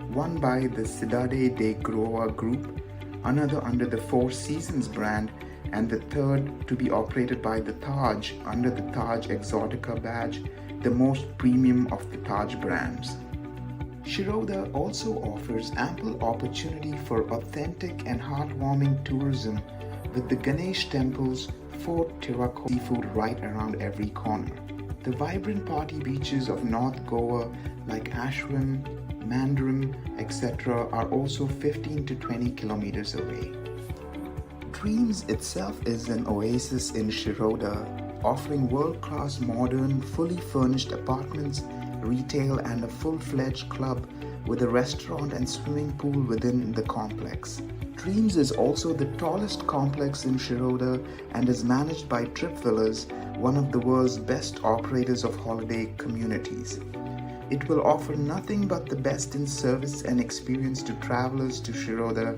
one by the Cidade de Goa Group, another under the Four Seasons brand, and the third to be operated by the Taj under the Taj Exotica badge, the most premium of the Taj brands. Shiroda also offers ample opportunity for authentic and heartwarming tourism with the Ganesh temples, Fort Tirako seafood right around every corner. The vibrant party beaches of North Goa like Ashram, Mandarim, etc. are also 15 to 20 kilometers away. Dreamz itself is an oasis in Shiroda, offering world-class modern, fully furnished apartments, retail and a full-fledged club with a restaurant and swimming pool within the complex. Dreamz is also the tallest complex in Shiroda and is managed by Trip Villas, one of the world's best operators of holiday communities. It will offer nothing but the best in service and experience to travelers to Shiroda,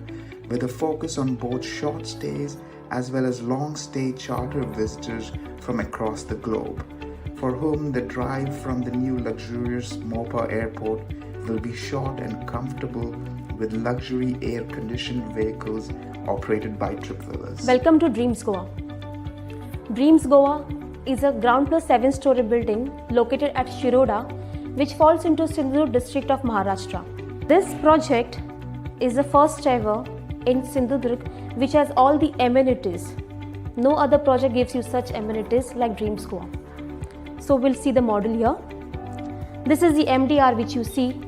with a focus on both short stays as well as long stay charter visitors from across the globe, for whom the drive from the new luxurious Mopa airport will be short and comfortable with luxury air-conditioned vehicles operated by Trip Villas. Welcome to Dreamz Goa. Dreamz Goa is a ground plus 7-story building located at Shiroda, which falls into Sindhudurg district of Maharashtra. This project is the first ever in Sindhudurg which has all the amenities. No other project gives you such amenities like Dreamz Goa. So we'll see the model here. This is the MDR which you see.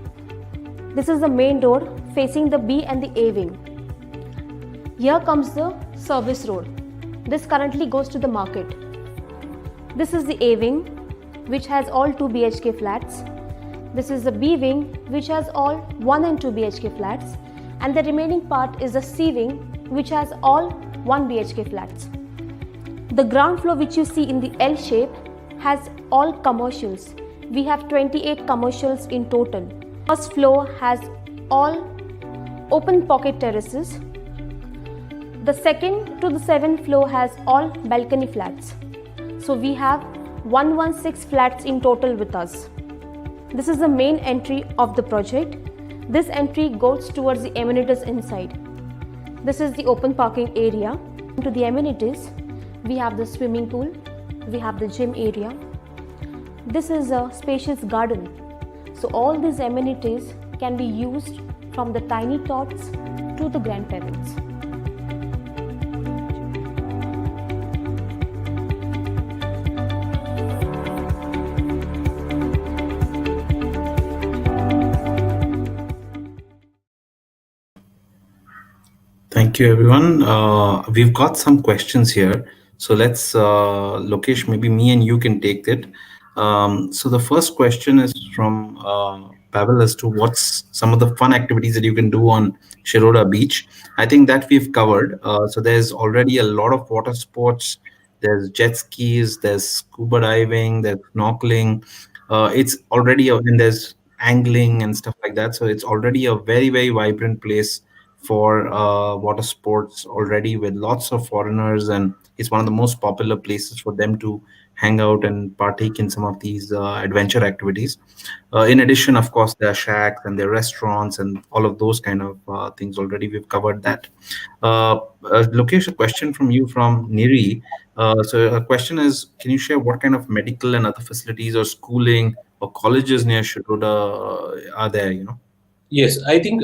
This is the main road facing the B and the A wing. Here comes the service road. This currently goes to the market. This is the A wing which has all 2 BHK flats. This is the B wing which has all 1 and 2 BHK flats, and the remaining part is the C wing which has all 1 BHK flats. The ground floor which you see in the L shape has all commercials. We have 28 commercials in total. First floor has all open pocket terraces. The second to the 7th floor has all balcony flats. So we have 116 flats in total with us. This is the main entry of the project. This entry goes towards the amenities inside. This is the open parking area. To the amenities, we have the swimming pool, we have the gym area. This is a spacious garden. So all these amenities can be used from the tiny tots to the grandparents. Thank you, everyone. We've got some questions here. So let's, Lokesh, maybe me and you can take it. So the first question is from Pavel as to what's some of the fun activities that you can do on Shiroda Beach. I think that we've covered. So there's already a lot of water sports. There's jet skis, there's scuba diving, there's snorkeling. It's already, and there's angling and stuff like that. So it's already a very, very vibrant place for water sports already, with lots of foreigners, and it's one of the most popular places for them to hang out and partake in some of these adventure activities. In addition, of course, there are shacks and there are restaurants and all of those kind of things. Already we've covered that. Lokesh, a question from you from Niri. So a question is, can you share what kind of medical and other facilities or schooling or colleges near Shiroda are there, you know? Yes, I think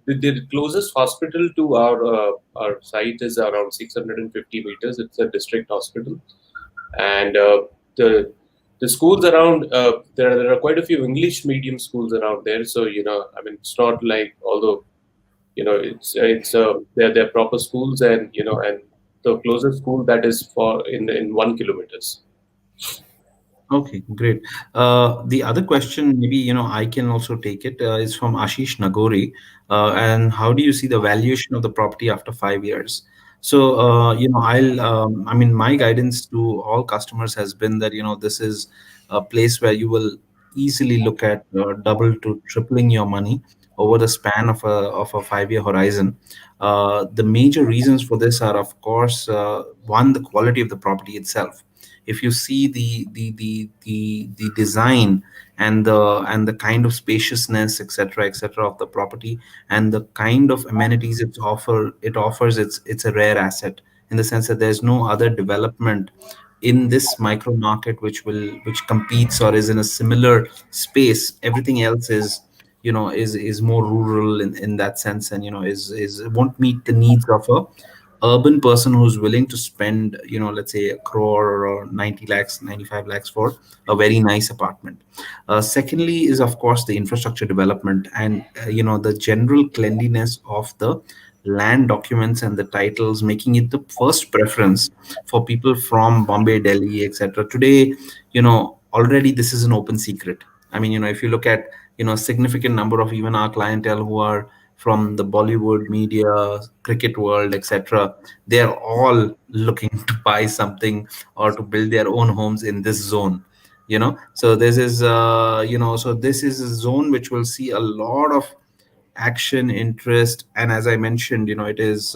the closest hospital to our site is around 650 meters. It's a district hospital, and the the schools around there are quite a few English medium schools around there. So I mean, it's not like, although it's they're proper schools, and and the closest school that is for in 1 kilometers. Okay, great. The other question, maybe, I can also take it, is from Ashish Nagori. And how do you see the valuation of the property after 5 years? So, I mean, my guidance to all customers has been that, this is a place where you will easily look at double to tripling your money over the span of a 5 year horizon. The major reasons for this are, of course, one, the quality of the property itself. If you see the design and the kind of spaciousness, etc., of the property, and the kind of amenities it offers, it's a rare asset, in the sense that there's no other development in this micro market which competes or is in a similar space. Everything else is, is more rural in that sense, and, is won't meet the needs of a urban person who's willing to spend, let's say, a crore or 90 lakhs, 95 lakhs for a very nice apartment. Secondly is, of course, the infrastructure development, and the general cleanliness of the land documents and the titles, making it the first preference for people from Bombay, Delhi, etc. Today, already this is an open secret. I mean, if you look at, a significant number of even our clientele who are from the Bollywood media, cricket world, etc., they're all looking to buy something or to build their own homes in this zone. So this is, so this is a zone which will see a lot of action, interest, and as I mentioned, it is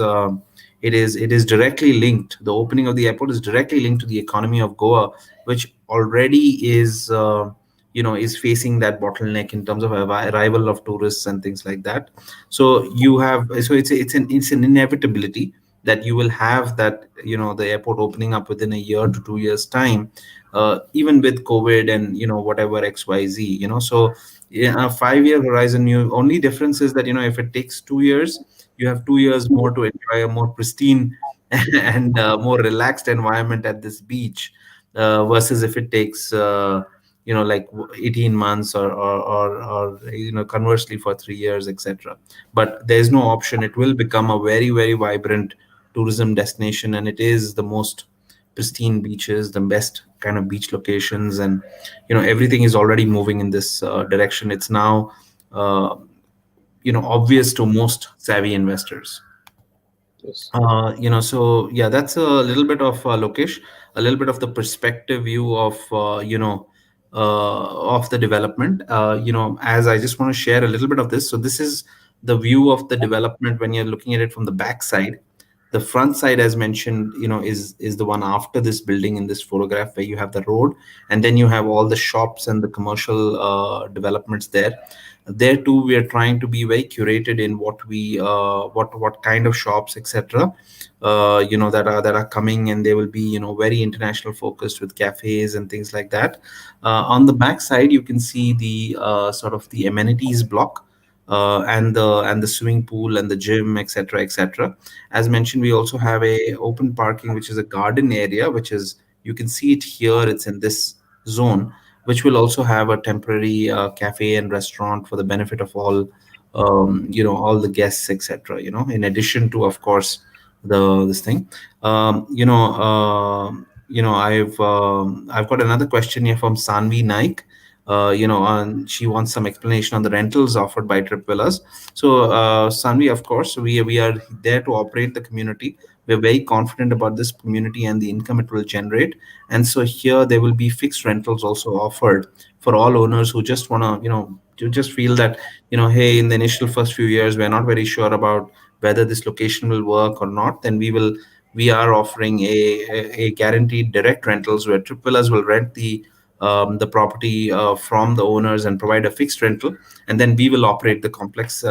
directly linked. The opening of the airport is directly linked to the economy of Goa, which already is facing that bottleneck in terms of arrival of tourists and things like that. So it's an inevitability that you will have that, the airport opening up within a year to 2 years time, even with COVID and, whatever XYZ, so in a 5 year horizon, you only difference is that, if it takes 2 years, you have 2 years more to enjoy a more pristine and more relaxed environment at this beach, versus if it takes like 18 months or conversely for 3 years, etc. But there's no option. It will become a very, very vibrant tourism destination, and it is the most pristine beaches, the best kind of beach locations, and everything is already moving in this direction. It's now obvious to most savvy investors. Yes. So yeah, that's a little bit of Lokesh, a little bit of the perspective view of the development. As I just want to share a little bit of this. So this is the view of the development when you're looking at it from the back side. The front side, as mentioned, is the one after this building in this photograph, where you have the road, and then you have all the shops and the commercial developments there. There too, we are trying to be very curated in what kind of shops, etc. That are coming, and they will be, very international focused with cafes and things like that. On the back side, you can see the sort of the amenities block, and the swimming pool and the gym, etc., etc. As mentioned, we also have a open parking, which is a garden area, which is, you can see it here, it's in this zone, which will also have a temporary cafe and restaurant for the benefit of all all the guests, etc. In addition to, of course, this thing. I've got another question here from Sanvi Naik. She wants some explanation on the rentals offered by Trip Villas. So, Sanvi, of course, we are there to operate the community. We're very confident about this community and the income it will generate. And so here there will be fixed rentals also offered for all owners who just want to, to just feel that, hey, in the initial first few years, we're not very sure about whether this location will work or not. Then we are offering a guaranteed direct rentals where Trip Villas will rent the property from the owners and provide a fixed rental, and then we will operate the complex.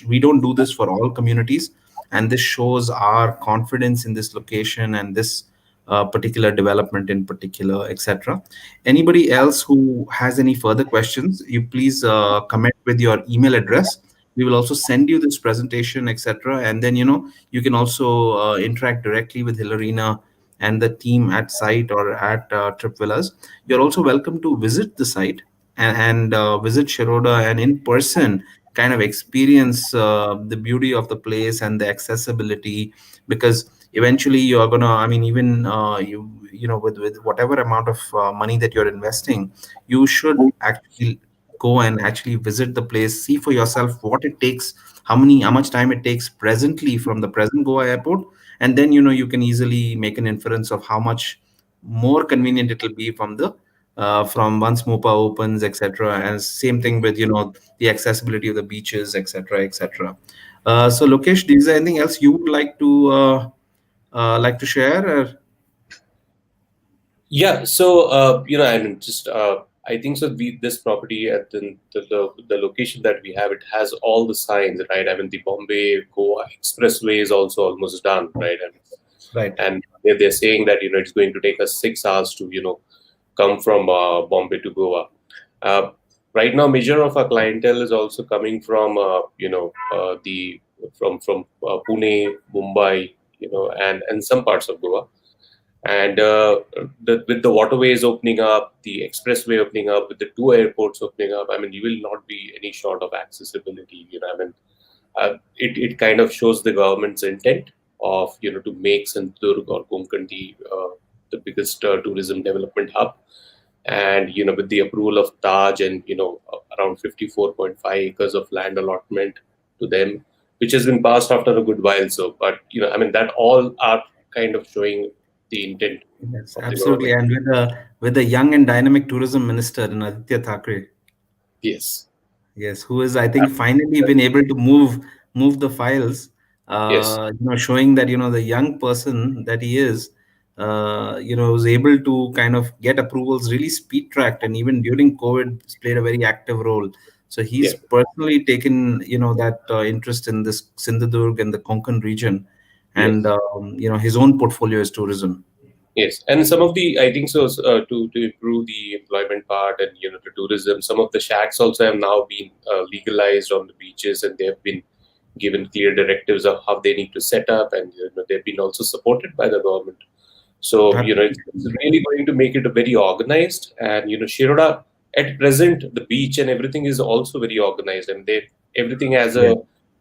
We don't do this for all communities, and this shows our confidence in this location and this particular development in particular, etc. Anybody else who has any further questions, you please comment with your email address. We will also send you this presentation, etc. And then you can also interact directly with Hilarina and the team at site or at Trip Villas. You're also welcome to visit the site and visit Shiroda and in person kind of experience the beauty of the place and the accessibility, because eventually you're gonna, I mean, even with whatever amount of money that you're investing, you should actually go and actually visit the place, see for yourself what it takes, how much time it takes presently from the present Goa airport, and then you can easily make an inference of how much more convenient it will be from once Mopa opens, etc. And same thing with the accessibility of the beaches, etc., etc. So Lokesh, is there anything else you would like to share? Yeah, so I mean, just I think so. This property at the location that we have, it has all the signs, right? I mean, the Bombay Goa Expressway is also almost done, right? Right. And they're saying that it's going to take us 6 hours to come from Bombay to Goa. Right now, major of our clientele is also coming from from Pune, Mumbai, and some parts of Goa. And with the waterways opening up, the expressway opening up, with the two airports opening up, I mean, you will not be any short of accessibility. I mean, it kind of shows the government's intent of to make Sindhudurg or Konkan the biggest tourism development hub. And with the approval of Taj and around 54.5 acres of land allotment to them, which has been passed after a good while. So, but I mean, that all are kind of showing the intent. Yes, absolutely. And with the young and dynamic tourism minister in Aditya Thackeray. Yes. Yes, who is, I think, finally been able to move the files. Yes. Showing that the young person that he is, was able to kind of get approvals really speed tracked, and even during COVID, he's played a very active role. So he's personally taken that interest in this Sindhudurg and the Konkan region, and his own portfolio is tourism. Yes, and some of the, I think so, to improve the employment part and the tourism, some of the shacks also have now been legalized on the beaches, and they have been given clear directives of how they need to set up, and they've been also supported by the government. So it's really going to make it a very organized, and Shiroda at present, the beach and everything is also very organized, and everything has a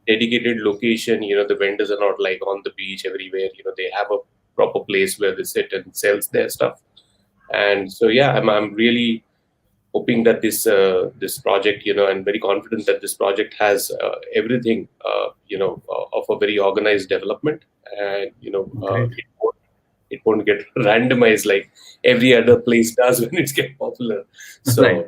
dedicated location. The vendors are not like on the beach everywhere. They have a proper place where they sit and sells their stuff. And so I'm really hoping that this project, I'm very confident that this project has everything of a very organized development, and it won't get randomized like every other place does when it's get popular. So right.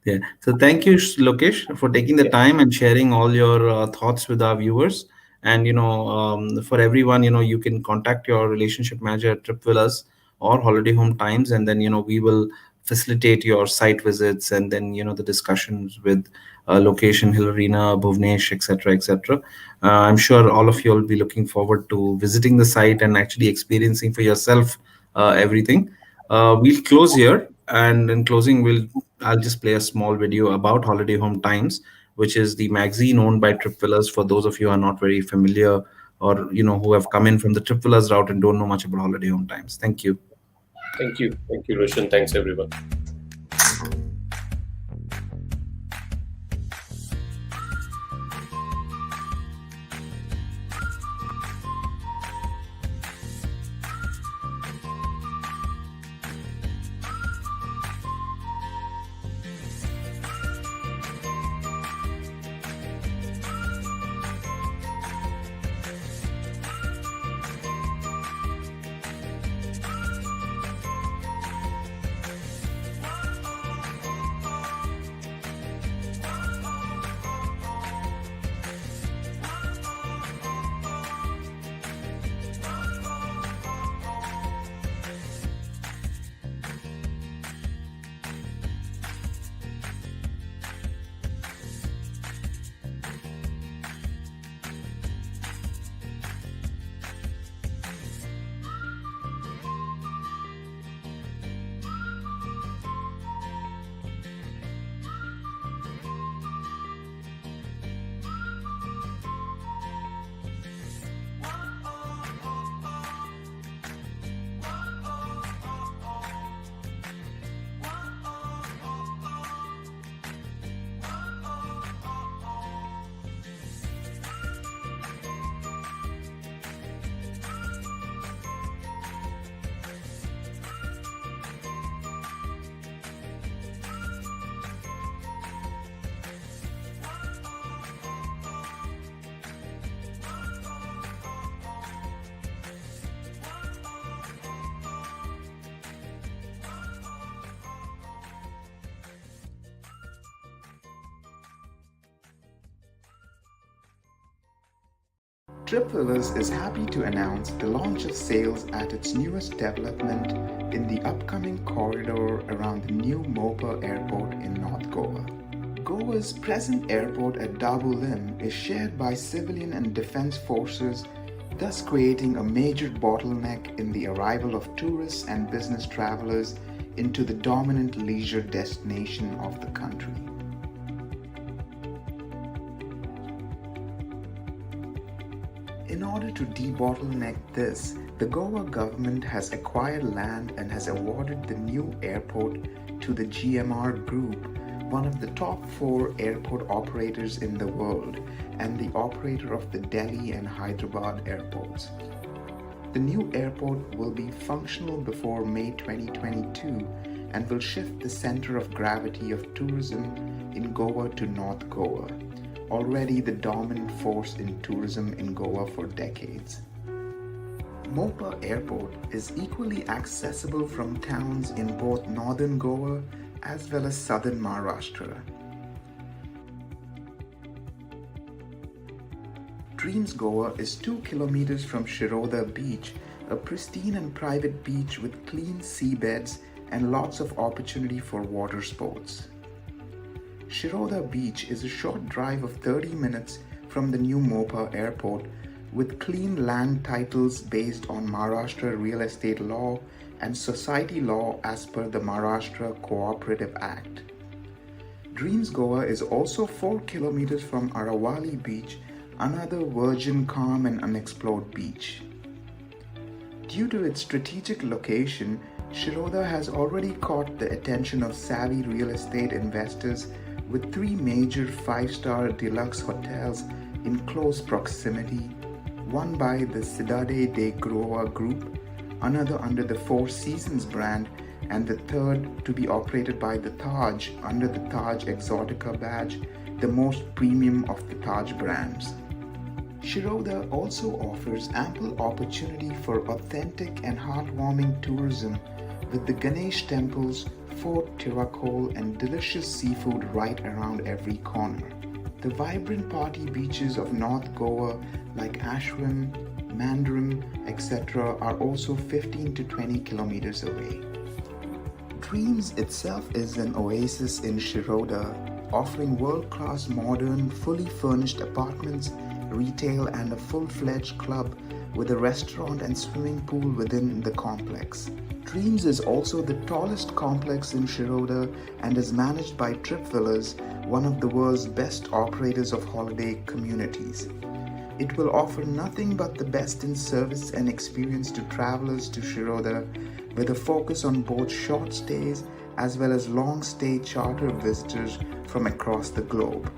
Yeah. So thank you, Lokesh, for taking the time and sharing all your thoughts with our viewers. And for everyone, you can contact your relationship manager at Trip Villas or Holiday Home Times, and then we will facilitate your site visits, and then the discussions with location, Hilarina, Bhuvnesh, etc., etc. I'm sure all of you will be looking forward to visiting the site and actually experiencing for yourself everything. We'll close here, and in closing, I'll just play a small video about Holiday Home Times, which is the magazine owned by Trip Villas. For those of you who are not very familiar, or who have come in from the Trip Villas route and don't know much about Holiday Home Times. Thank you. Thank you, Roshan. Thanks, everyone. Trip Villas is happy to announce the launch of sales at its newest development in the upcoming corridor around the new Mopa Airport in North Goa. Goa's present airport at Dabolim is shared by civilian and defense forces, thus creating a major bottleneck in the arrival of tourists and business travelers into the dominant leisure destination of the country. In order to debottleneck this, the Goa government has acquired land and has awarded the new airport to the GMR Group, one of the top 4 airport operators in the world and the operator of the Delhi and Hyderabad airports. The new airport will be functional before May 2022 and will shift the center of gravity of tourism in Goa to North Goa, already the dominant force in tourism in Goa for decades. Mopa Airport is equally accessible from towns in both northern Goa as well as southern Maharashtra. Dreamz Goa is 2 kilometers from Shiroda beach, a pristine and private beach with clean seabeds and lots of opportunity for water sports. Shiroda beach is a short drive of 30 minutes from the new Mopa airport with clean land titles based on Maharashtra real estate law and society law as per the Maharashtra Cooperative Act. Dreamz Goa is also 4 kilometers from Aravali beach, another virgin, calm and unexplored beach. Due to its strategic location, Shiroda has already caught the attention of savvy real estate investors with 3 major 5-star deluxe hotels in close proximity, one by the Cidade de Goa Group, another under the Four Seasons brand, and the third to be operated by the Taj under the Taj Exotica badge, the most premium of the Taj brands. Shiroda also offers ample opportunity for authentic and heartwarming tourism with the Ganesh temples, Fort Tiracol and delicious seafood right around every corner. The vibrant party beaches of North Goa like Ashram, Mandarim, etc. are also 15 to 20 kilometers away. Dreamz itself is an oasis in Shiroda, offering world-class modern, fully furnished apartments, retail and a full-fledged club with a restaurant and swimming pool within the complex. Dreamz is also the tallest complex in Shiroda and is managed by Trip Villas, one of the world's best operators of holiday communities. It will offer nothing but the best in service and experience to travelers to Shiroda, with a focus on both short stays as well as long stay charter visitors from across the globe,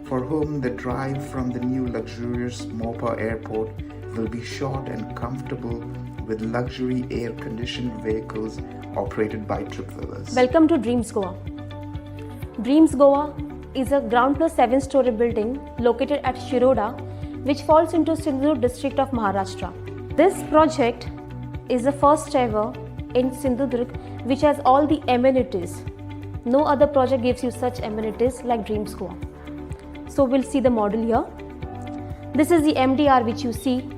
for whom the drive from the new luxurious Mopa airport will be short and comfortable with luxury air-conditioned vehicles operated by Trip Villas. Welcome to Dreamz Goa. Dreamz Goa is a ground plus 7-story building located at Shiroda, which falls into Sindhur district of Maharashtra. This project is the first ever in Sindhudurg which has all the amenities. No other project gives you such amenities like Dreamz Goa. So we'll see the model here. This is the MDR which you see.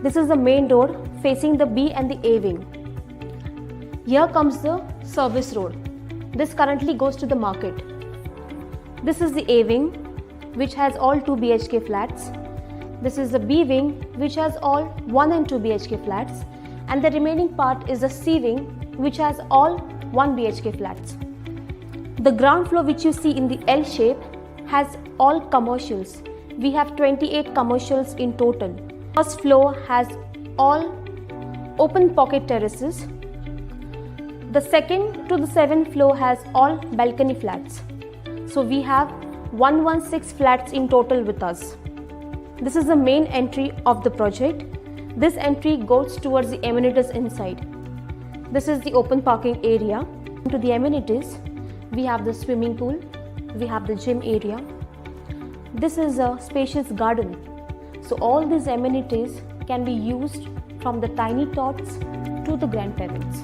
This is the main road facing the B and the A wing. Here comes the service road. This currently goes to the market. This is the A wing which has all 2 BHK flats. This is the B wing which has all 1 and 2 BHK flats, and the remaining part is the C wing which has all 1 BHK flats. The ground floor which you see in the L shape has all commercials. We have 28 commercials in total. First floor has all open pocket terraces. The second to the 7th floor has all balcony flats. So we have 116 flats in total with us. This is the main entry of the project. This entry goes towards the amenities inside. This is the open parking area. To the amenities, we have the swimming pool, we have the gym area. This is a spacious garden. So all these amenities can be used from the tiny tots to the grandparents.